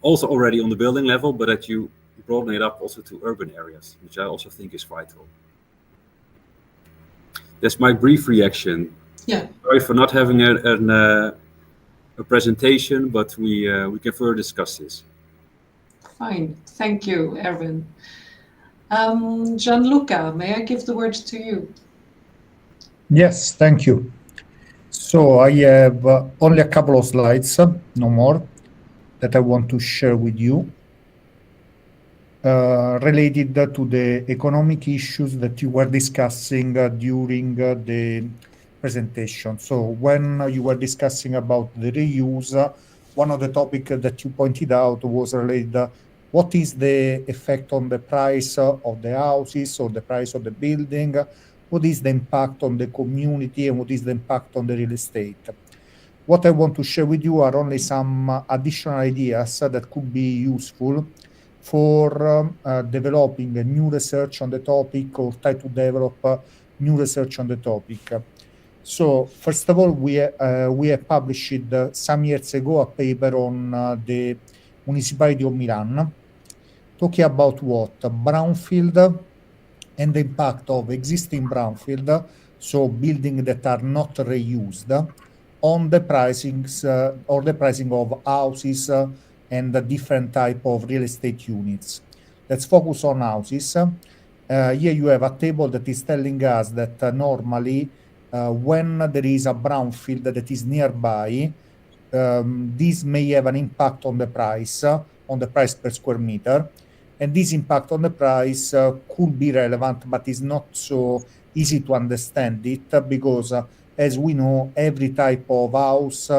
also already on the building level, but that you broaden it up also to urban areas, which I also think is vital. That's my brief reaction. Yeah. Sorry for not having a presentation, but we can further discuss this. Fine. Thank you, Erwin. Gianluca, may I give the word to you? Yes, thank you. So I have only a couple of slides, no more, that I want to share with you, related to the economic issues that you were discussing during the presentation. So when you were discussing about the reuse, one of the topics that you pointed out was related, what is the effect on the price of the houses or the price of the building? What is the impact on the community and what is the impact on the real estate? What I want to share with you are only some additional ideas that could be useful for developing a new research on the topic or try to develop new research on the topic. So first of all, we have published some years ago a paper on the municipality of Milan, talking about what? Brownfield and the impact of existing brownfield, so buildings that are not reused, on the pricings or the pricing of houses and the different type of real estate units. Let's focus on houses. Here you have a table that is telling us that normally when there is a brownfield that is nearby, this may have an impact on the price per square meter. And this impact on the price could be relevant, but is not so easy to understand it, because as we know, every type of house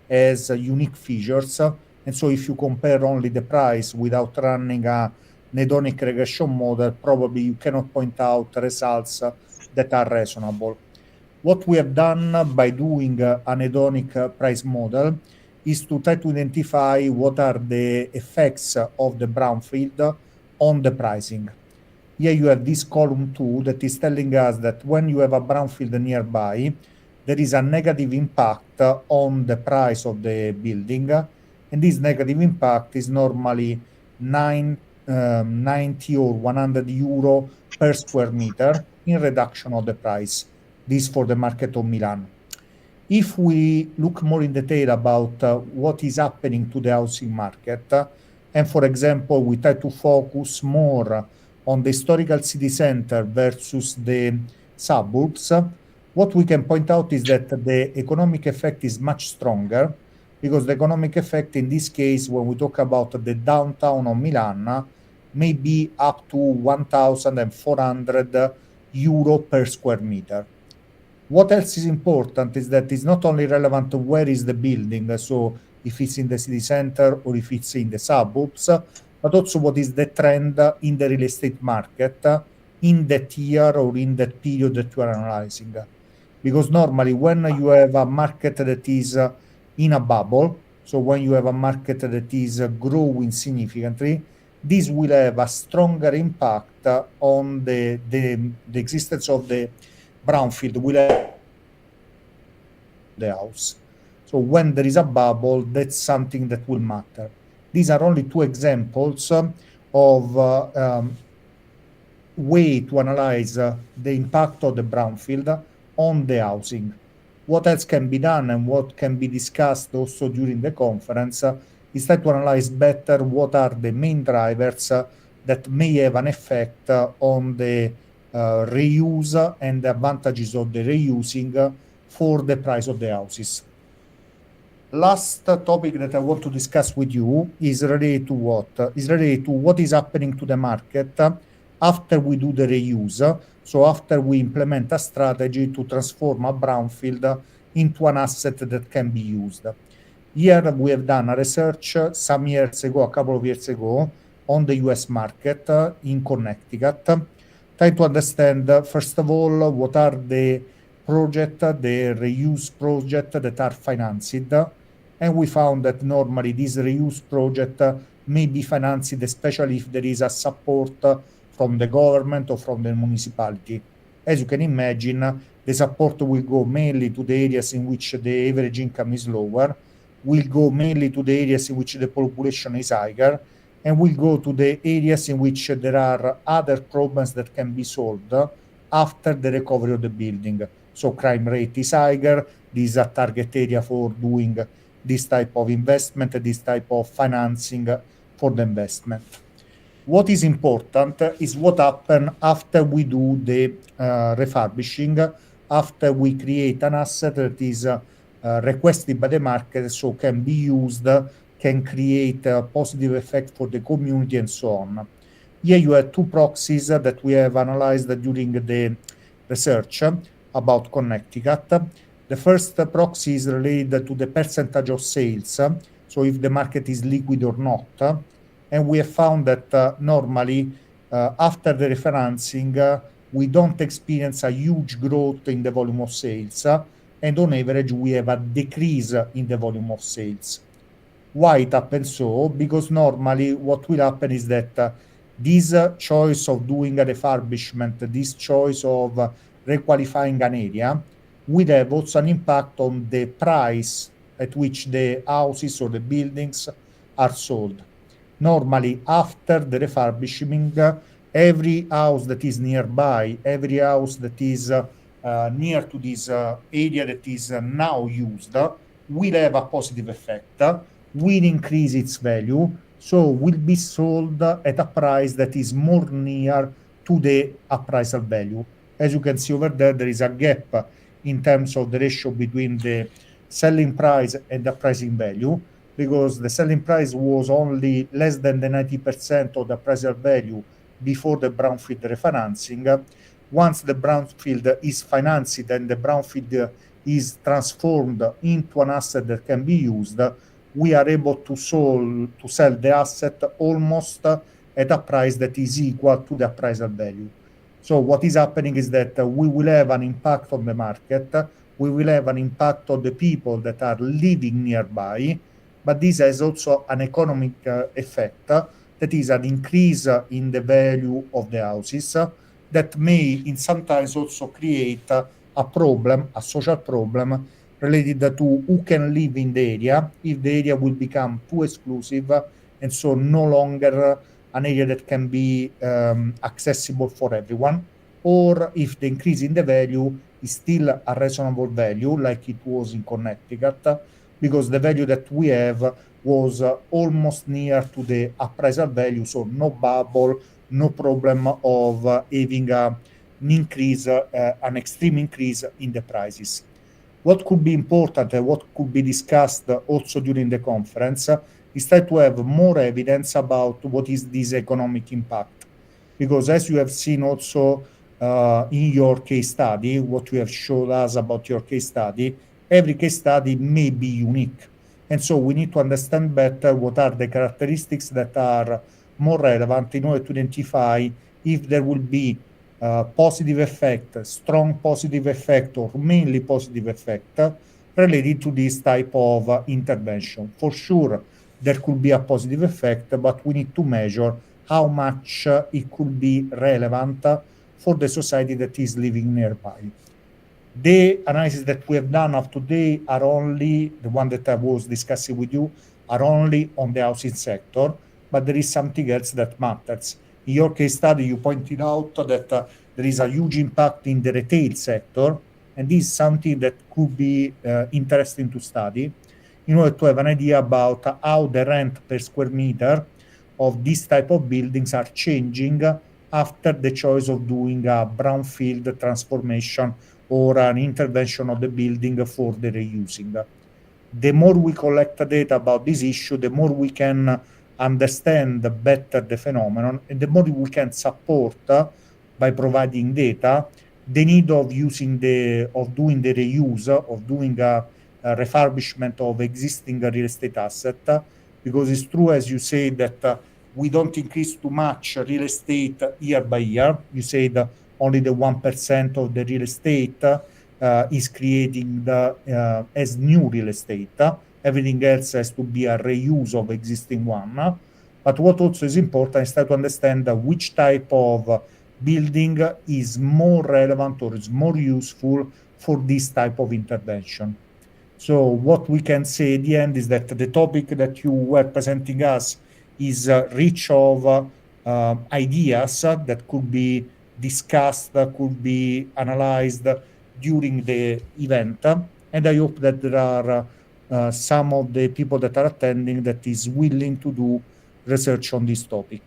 has unique features. And so if you compare only the price without running a hedonic regression model, probably you cannot point out results that are reasonable. What we have done by doing an hedonic price model is to try to identify what are the effects of the brownfield on the pricing. Here you have this column 2 that is telling us that when you have a brownfield nearby, there is a negative impact on the price of the building, and this negative impact is normally 90 or 100 euro per square meter in reduction of the price. This for the market of Milan. If we look more in detail about what is happening to the housing market, and for example, we try to focus more on the historical city center versus the suburbs, what we can point out is that the economic effect is much stronger, because the economic effect in this case, when we talk about the downtown of Milan, may be up to 1,400 euro per square meter. What else is important is that it's not only relevant to where is the building, so if it's in the city center or if it's in the suburbs, but also what is the trend in the real estate market in that year or in that period that you are analyzing. Because normally when you have a market that is in a bubble, so when you have a market that is growing significantly, this will have a stronger impact on the existence of the brownfield will have the house. So when there is a bubble, that's something that will matter. These are only two examples of way to analyze the impact of the brownfield on the housing. What else can be done and what can be discussed also during the conference is try to analyze better what are the main drivers that may have an effect on the reuse and the advantages of the reusing for the price of the houses. Last topic that I want to discuss with you is related to what? Is related to what is happening to the market after we do the reuse. So after we implement a strategy to transform a brownfield into an asset that can be used. Here we have done a research some years ago, a couple of years ago, on the US market in Connecticut, try to understand, first of all, what are the projects, the reuse projects that are financed. And we found that normally this reuse project may be financed, especially if there is a support from the government or from the municipality. As you can imagine, the support will go mainly to the areas in which the average income is lower, will go mainly to the areas in which the population is higher, and will go to the areas in which there are other problems that can be solved after the recovery of the building. So crime rate is higher, this is a target area for doing this type of investment, this type of financing for the investment. What is important is what happens after we do the refurbishing, after we create an asset that is requested by the market, so can be used, can create a positive effect for the community and so on. Here you have two proxies that we have analyzed during the research about Connecticut. The first proxy is related to the percentage of sales, so if the market is liquid or not. And we have found that normally after the refinancing, we don't experience a huge growth in the volume of sales, and on average we have a decrease in the volume of sales. Why it happens so? Because normally what will happen is that this choice of doing a refurbishment, this choice of requalifying an area, will have also an impact on the price at which the houses or the buildings are sold. Normally, after the refurbishing, every house that is nearby, every house that is near to this area that is now used, will have a positive effect, will increase its value, so will be sold at a price that is more near to the appraisal value. As you can see over there, there is a gap in terms of the ratio between the selling price and the pricing value, because the selling price was only less than the 90% of the appraisal value before the brownfield refinancing. Once the brownfield is financed and the brownfield is transformed into an asset that can be used, we are able to sell the asset almost at a price that is equal to the appraisal value. So what is happening is that we will have an impact on the market, we will have an impact on the people that are living nearby, but this has also an economic effect, that is an increase in the value of the houses, that may in sometimes also create a problem, a social problem, related to who can live in the area, if the area will become too exclusive, and so no longer an area that can be accessible for everyone, or if the increase in the value is still a reasonable value, like it was in Connecticut, because the value that we have was almost near to the appraisal value, so no bubble, no problem of having an extreme increase in the prices. What could be important and what could be discussed also during the conference is try to have more evidence about what is this economic impact. Because as you have seen also in your case study, what you have showed us about your case study, every case study may be unique. And so we need to understand better what are the characteristics that are more relevant in order to identify if there will be positive effect, strong positive effect, or mainly positive effect related to this type of intervention. For sure, there could be a positive effect, but we need to measure how much it could be relevant for the society that is living nearby. The analysis that we have done up to date are only the one that I was discussing with you, are only on the housing sector, but there is something else that matters. In your case study, you pointed out that there is a huge impact in the retail sector, and this is something that could be interesting to study in order to have an idea about how the rent per square meter of this type of buildings are changing after the choice of doing a brownfield transformation or an intervention of the building for the reusing. The more we collect data about this issue, the more we can understand better the phenomenon, and the more we can support by providing data the need of doing the reuse, of doing a refurbishment of existing real estate asset, because it's true, as you say, that we don't increase too much real estate year by year. You said only the 1% of the real estate is creating as new real estate. Everything else has to be a reuse of existing one. But what also is important is to understand which type of building is more relevant or is more useful for this type of intervention. So what we can say at the end is that the topic that you were presenting us is rich of ideas that could be discussed, could be analyzed during the event. And I hope that there are some of the people that are attending that is willing to do research on this topic.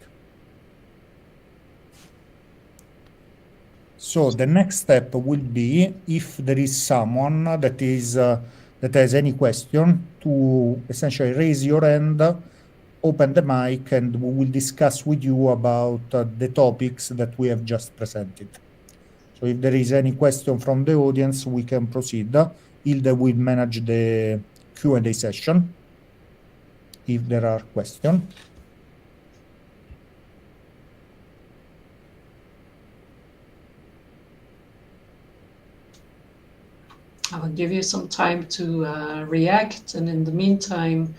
So the next step will be, if there is someone that has any question, to essentially raise your hand, open the mic, and we will discuss with you about the topics that we have just presented. So if there is any question from the audience, we can proceed. Hilde will manage the Q&A session, if there are questions. I will give you some time to react, and in the meantime,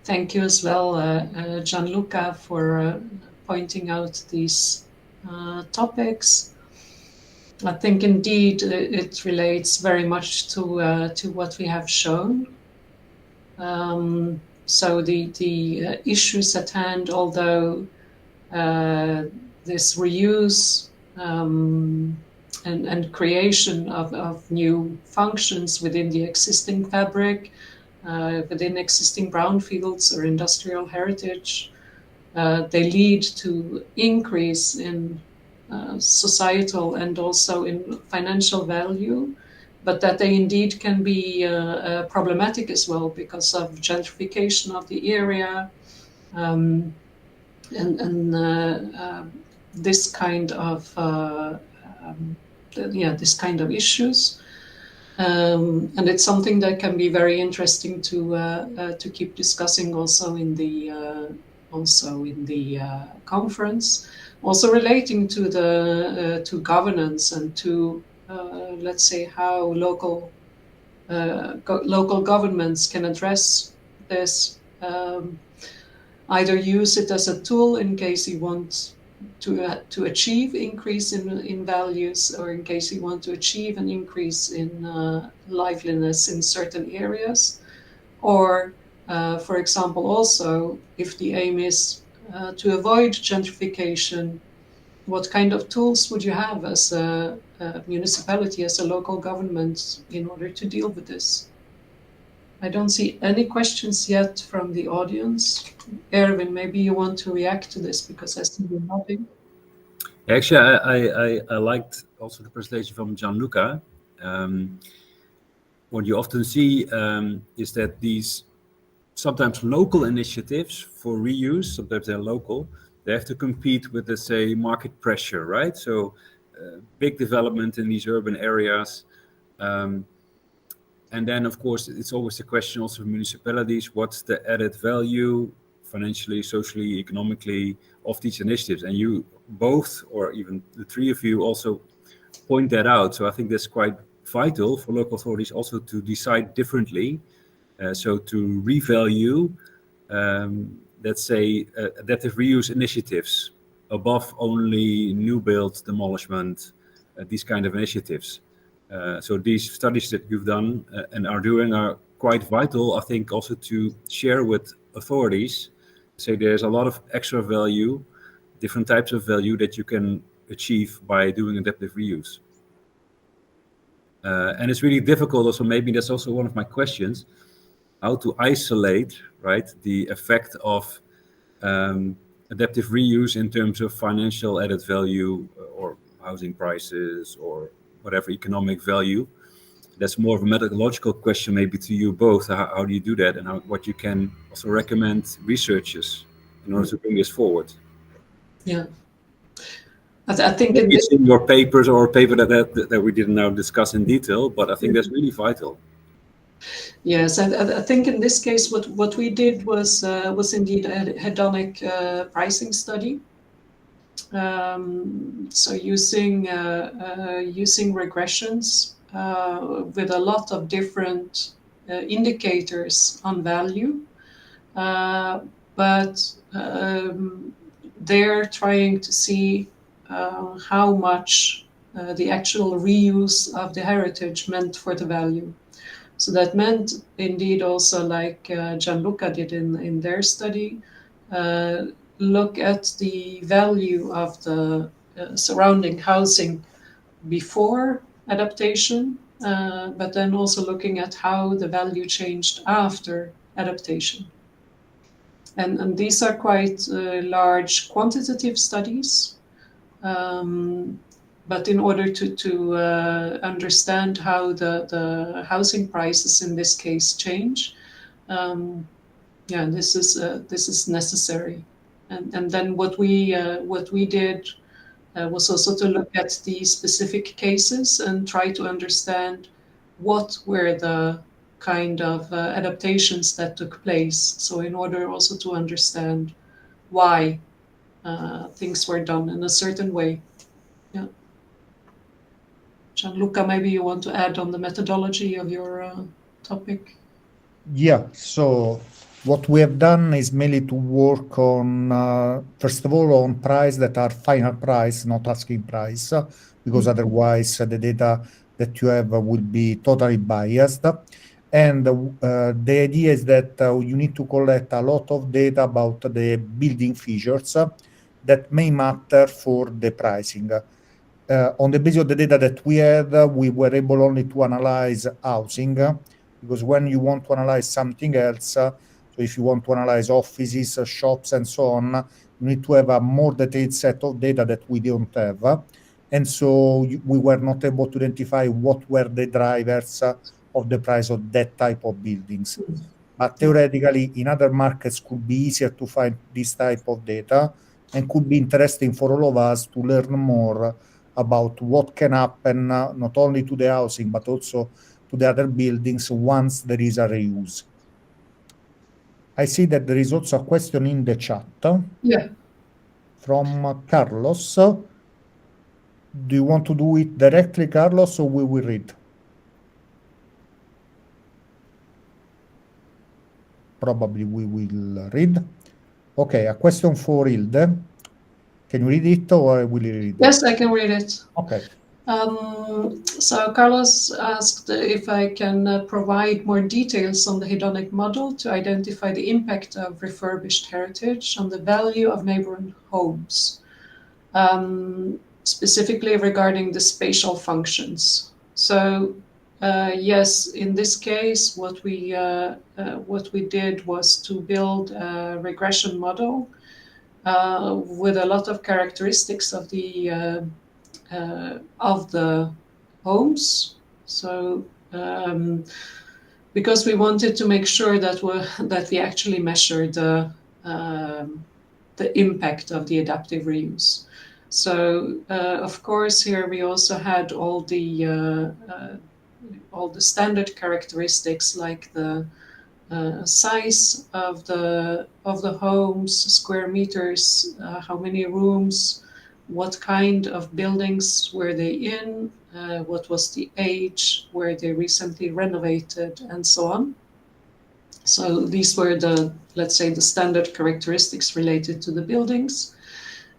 thank you as well, Gianluca, for pointing out these topics. I think indeed it relates very much to what we have shown. So the issues at hand, although this reuse and creation of new functions within the existing fabric, within existing brownfields or industrial heritage, they lead to increase in societal and also in financial value, but that they indeed can be problematic as well because of gentrification of the area and this kind of this kind of issues. And it's something that can be very interesting to keep discussing also in the conference, also relating to the to governance and to let's say how local governments can address this. Either use it as a tool in case you want to achieve increase in values, or in case you want to achieve an increase in liveliness in certain areas, or for example also if the aim is to avoid gentrification, what kind of tools would you have as a municipality, as a local government, in order to deal with this? I don't see any questions yet from the audience. Erwin, maybe you want to react to this because I see you nodding. Actually, I liked also the presentation from Gianluca. What you often see is that these sometimes local initiatives for reuse, sometimes they're local, they have to compete with, let's say, market pressure, right? So big development in these urban areas. And then, of course, it's always the question also for municipalities, what's the added value financially, socially, economically of these initiatives? And you both, or even the three of you, also point that out. So I think that's quite vital for local authorities also to decide differently. So to revalue, let's say, adaptive reuse initiatives above only new build, demolishment, these kind of initiatives. So these studies that you've done and are doing are quite vital, I think, also to share with authorities. Say there's a lot of extra value, different types of value that you can achieve by doing adaptive reuse. And it's really difficult also, maybe that's also one of my questions, how to isolate, right, the effect of adaptive reuse in terms of financial added value or housing prices or whatever economic value. That's more of a methodological question maybe to you both. How do you do that, and what you can also recommend researchers in order to bring this forward? Yeah. I think maybe it's in your papers or a paper that we didn't now discuss in detail, but I think that's really vital. Yes, I think in this case, what we did was indeed a hedonic pricing study. So using regressions with a lot of different indicators on value, but they're trying to see how much the actual reuse of the heritage meant for the value. So that meant indeed also, like Gianluca did in their study, look at the value of the surrounding housing before adaptation, but then also looking at how the value changed after adaptation. And these are quite large quantitative studies. But in order to understand how the housing prices in this case change, this is necessary. And then what we did was also to look at the specific cases and try to understand what were the kind of adaptations that took place. So in order also to understand why things were done in a certain way. Yeah. Gianluca, maybe you want to add on the methodology of your topic? Yeah, so what we have done is mainly to work on, first of all, on price that are final price, not asking price, because otherwise the data that you have will be totally biased. And the idea is that you need to collect a lot of data about the building features that may matter for the pricing. On the basis of the data that we had, we were able only to analyze housing, because when you want to analyze something else, so if you want to analyze offices, shops, and so on, you need to have a more detailed set of data that we don't have. And so we were not able to identify what were the drivers of the price of that type of buildings. But theoretically, in other markets, could be easier to find this type of data and could be interesting for all of us to learn more about what can happen not only to the housing, but also to the other buildings once there is a reuse. I see that there is also a question in the chat. Yeah. From Carlos. Do you want to do it directly, Carlos, or we will read? Probably we will read. Okay, a question for Hilde. Can you read it or will you read it? Yes, I can read it. Okay. So Carlos asked if I can provide more details on the hedonic model to identify the impact of refurbished heritage on the value of neighboring homes, specifically regarding the spatial functions. So yes, in this case, what we did was to build a regression model with a lot of characteristics of the homes. So because we wanted to make sure that we actually measured the impact of the adaptive reuse. So of course here we also had all the standard characteristics like the size of the homes, square meters, how many rooms, what kind of buildings were they in, what was the age, were they recently renovated, and so on. So these were let's say, the standard characteristics related to the buildings.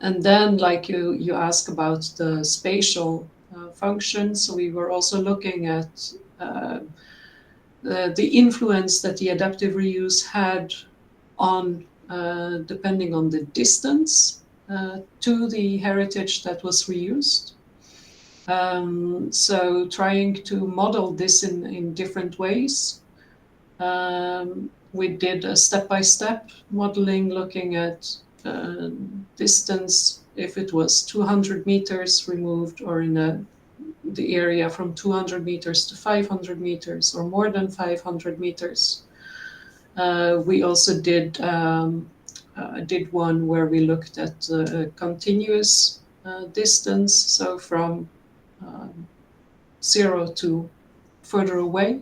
And then, like you ask about the spatial functions, so we were also looking at the influence that the adaptive reuse had on, depending on the distance to the heritage that was reused. So trying to model this in different ways. We did a step-by-step modeling looking at distance, if it was 200 meters removed or in the area from 200 meters to 500 meters or more than 500 meters. We also did one where we looked at continuous distance, so from 0 to further away,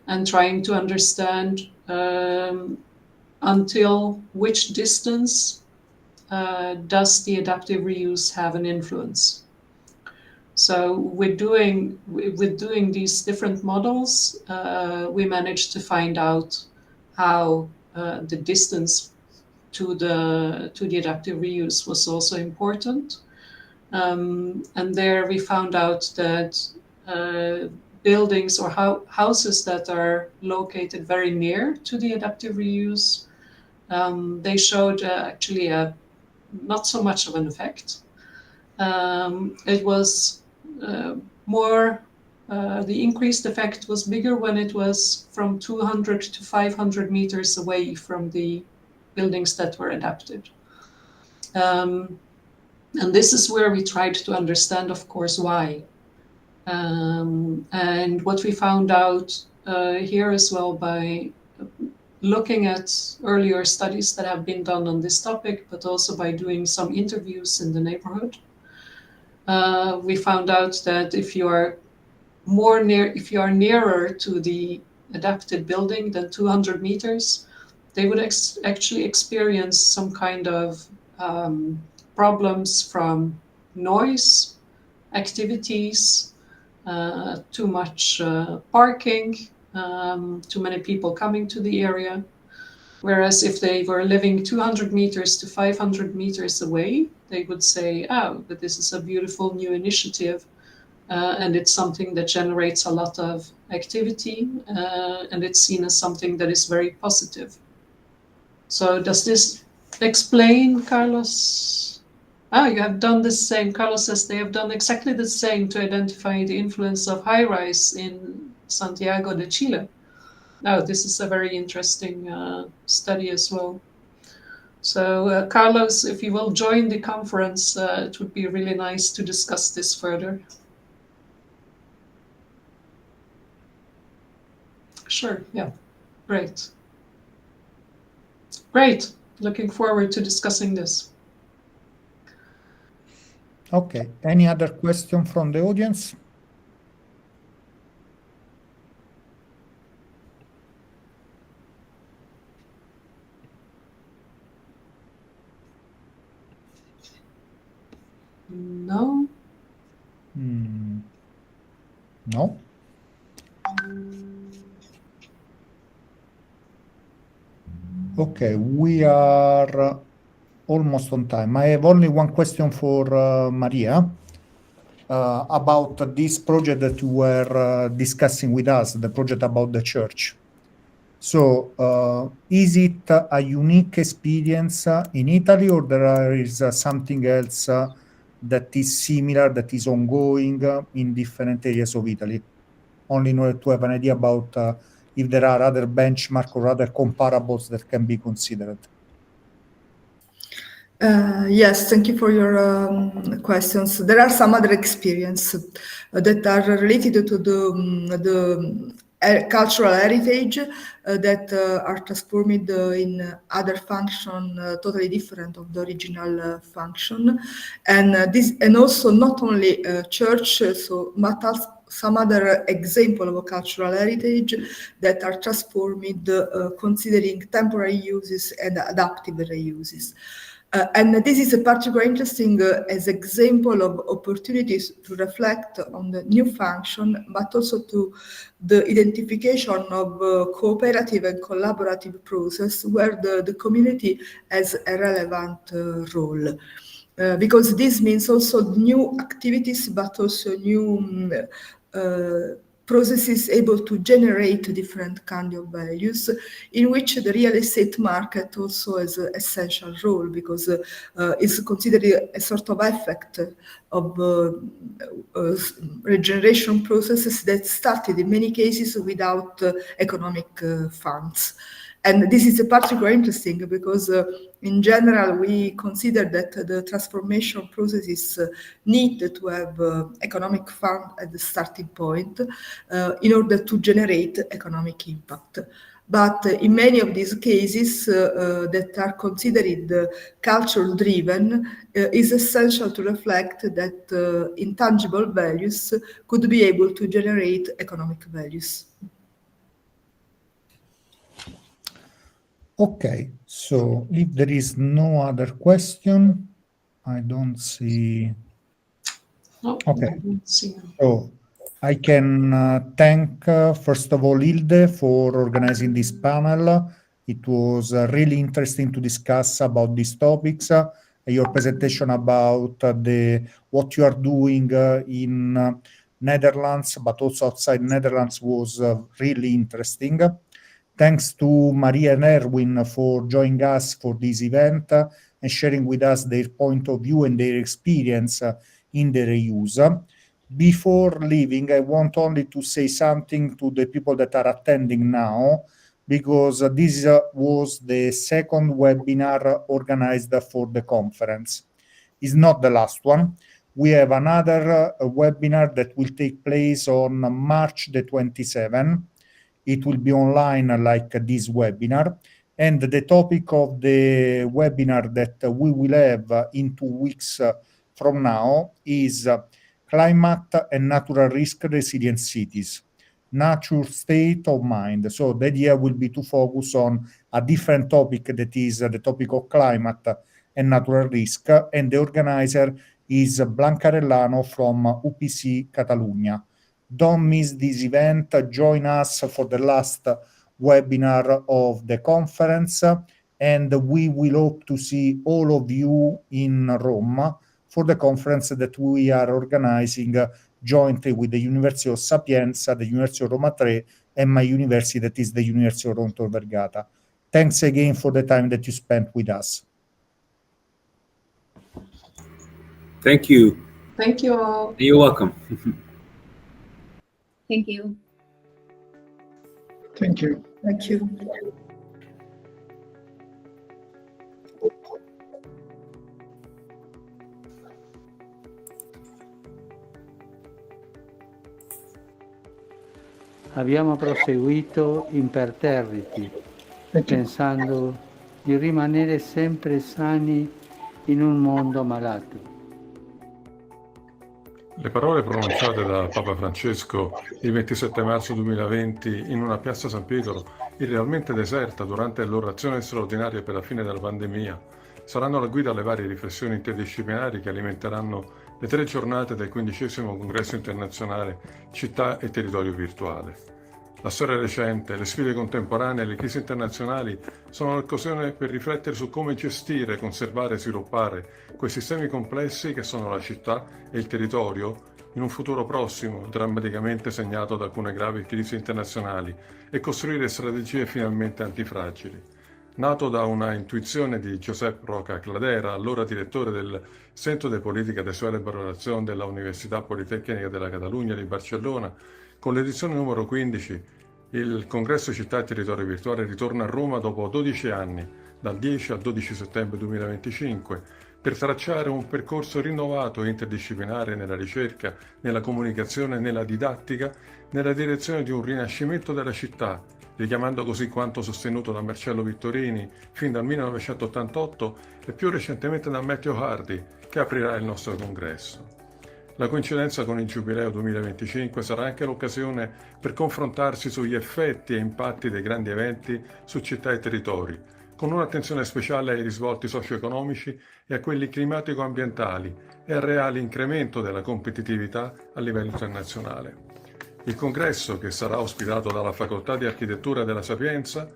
and trying to understand until which distance does the adaptive reuse have an influence. So with doing these different models, we managed to find out how the distance to the adaptive reuse was also important. And there we found out that buildings or houses that are located very near to the adaptive reuse, they showed actually not so much of an effect. It was more, the increased effect was bigger when it was from 200 to 500 meters away from the buildings that were adapted. And this is where we tried to understand, of course, why. And what we found out here as well by looking at earlier studies that have been done on this topic, but also by doing some interviews in the neighborhood, we found out that if you are nearer to the adapted building than 200 meters, they would actually experience some kind of problems from noise, activities, too much parking, too many people coming to the area. Whereas if they were living 200 meters to 500 meters away, they would say, oh, but this is a beautiful new initiative, and it's something that generates a lot of activity, and it's seen as something that is very positive. So does this explain, Carlos? You have done the same. Carlos says they have done exactly the same to identify the influence of high-rise in Santiago de Chile. This is a very interesting study as well. So Carlos, if you will join the conference, it would be really nice to discuss this further. Sure, yeah, great. Great, looking forward to discussing this. Okay, any other question from the audience? No? No? Okay, we are almost on time. I have only one question for Maria about this project that you were discussing with us, the project about the church. So is it a unique experience in Italy, or there is something else that is similar, that is ongoing in different areas of Italy? Only in order to have an idea about if there are other benchmarks or other comparables that can be considered. Yes, thank you for your questions. There are some other experiences that are related to the cultural heritage that are transformed in other function totally different of the original function, and this, and also not only church, but also some other example of a cultural heritage that are transformed considering temporary uses and adaptive reuses. And this is a particularly interesting as example of opportunities to reflect on the new function, but also to the identification of cooperative and collaborative process where the community has a relevant role. Because this means also new activities, but also new processes able to generate different kind of values, in which the real estate market also has an essential role, because it's considered a sort of effect of regeneration processes that started in many cases without economic funds. And this is particularly interesting because in general, we consider that the transformation processes need to have economic fund at the starting point in order to generate economic impact. But in many of these cases that are considered culture-driven, is essential to reflect that intangible values could be able to generate economic values. Okay, so if there is no other question, I don't see. No, Okay. I don't see. So I can thank, first of all, Hilde for organizing this panel. It was really interesting to discuss about these topics. Your presentation about what you are doing in Netherlands, but also outside Netherlands, was really interesting. Thanks to Maria and Erwin for joining us for this event and sharing with us their point of view and their experience in the reuse. Before leaving, I want only to say something to the people that are attending now, because this was the second webinar organized for the conference. It's not the last one. We have another webinar that will take place on March the 27th. It will be online like this webinar. And the topic of the webinar that we will have in 2 weeks from now is climate and natural risk resilient cities, nature state of mind. So the idea will be to focus on a different topic, that is the topic of climate and natural risk. And the organizer is Blanca Rellano from UPC Catalunya. Don't miss this event. Join us for the last webinar of the conference, and we will hope to see all of you in Rome for the conference that we are organizing jointly with the University of Sapienza, the University of Roma Tre, and my university, that is the University of Roma Tor Vergata. Thanks again for the time that you spent with us. Thank you. Thank you all. You're welcome. Thank you. Thank you. Thank you. Abbiamo proseguito imperterriti, Thank you. pensando di rimanere sempre sani in un mondo malato. Le parole pronunciate da Papa Francesco il 27 marzo 2020 in una piazza San Pietro irrealmente deserta durante l'orazione straordinaria per la fine della pandemia saranno la guida alle varie riflessioni interdisciplinari che alimenteranno le 3 giornate del 15° Congresso internazionale Città e Territorio Virtuale. La storia recente, le sfide contemporanee e le crisi internazionali sono l'occasione per riflettere su come gestire, conservare e sviluppare quei sistemi complessi che sono la città e il territorio in un futuro prossimo, drammaticamente segnato da alcune gravi crisi internazionali, e costruire strategie finalmente antifragili. Nato da una intuizione di Josep Roca Cladera, allora direttore del Centro de Política de su Elaboración della Università Politecnica della Catalunya di Barcellona, con l'edizione numero 15, il Congresso Città e Territorio Virtuale ritorna a Roma dopo 12 anni, dal 10 al 12 settembre 2025, per tracciare un percorso rinnovato e interdisciplinare nella ricerca, nella comunicazione e nella didattica, nella direzione di un rinascimento della città, richiamando così quanto sostenuto da Marcello Vittorini fin dal 1988 e più recentemente da Matteo Hardy, che aprirà il nostro congresso. La coincidenza con il Giubileo 2025 sarà anche l'occasione per confrontarsi sugli effetti e impatti dei grandi eventi su città e territori, con un'attenzione speciale ai risvolti socio-economici e a quelli climatico-ambientali e al reale incremento della competitività a livello internazionale. Il congresso, che sarà ospitato dalla Facoltà di Architettura della Sapienza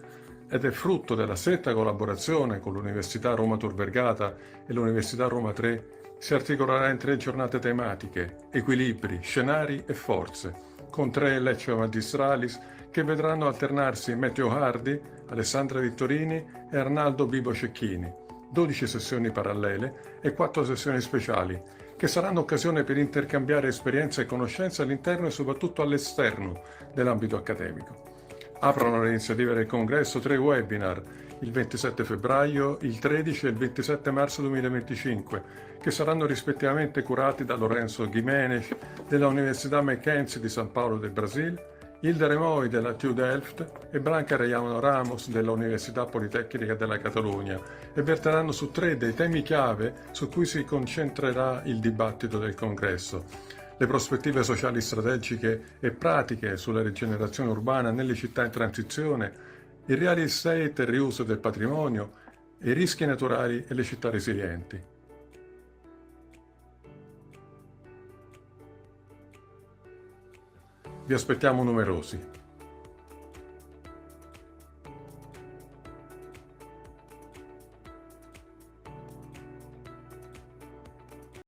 ed è frutto della stretta collaborazione con l'Università Roma Tor Vergata e l'Università Roma 3, si articolerà in 3 giornate tematiche: equilibri, scenari e forze, con 3 lectio magistralis che vedranno alternarsi Matteo Hardy, Alessandra Vittorini e Arnaldo Bibo Cecchini, 12 sessioni parallele e 4 sessioni speciali, che saranno occasione per intercambiare esperienze e conoscenze all'interno e soprattutto all'esterno dell'ambito accademico. Aprono le iniziative del congresso 3 webinar, il 27 febbraio, il 13 e il 27 marzo 2025, che saranno rispettivamente curati da Lorenzo Gimenez della Università Mackenzie di San Paolo del Brasile, Hilda Remoy della TU Delft e Blanca Reyano Ramos dell'Università Politecnica della Catalogna, e verteranno su 3 dei temi chiave su cui si concentrerà il dibattito del congresso: le prospettive sociali strategiche e pratiche sulla rigenerazione urbana nelle città in transizione, il real estate e il riuso del patrimonio, i rischi naturali e le città resilienti. Vi aspettiamo numerosi.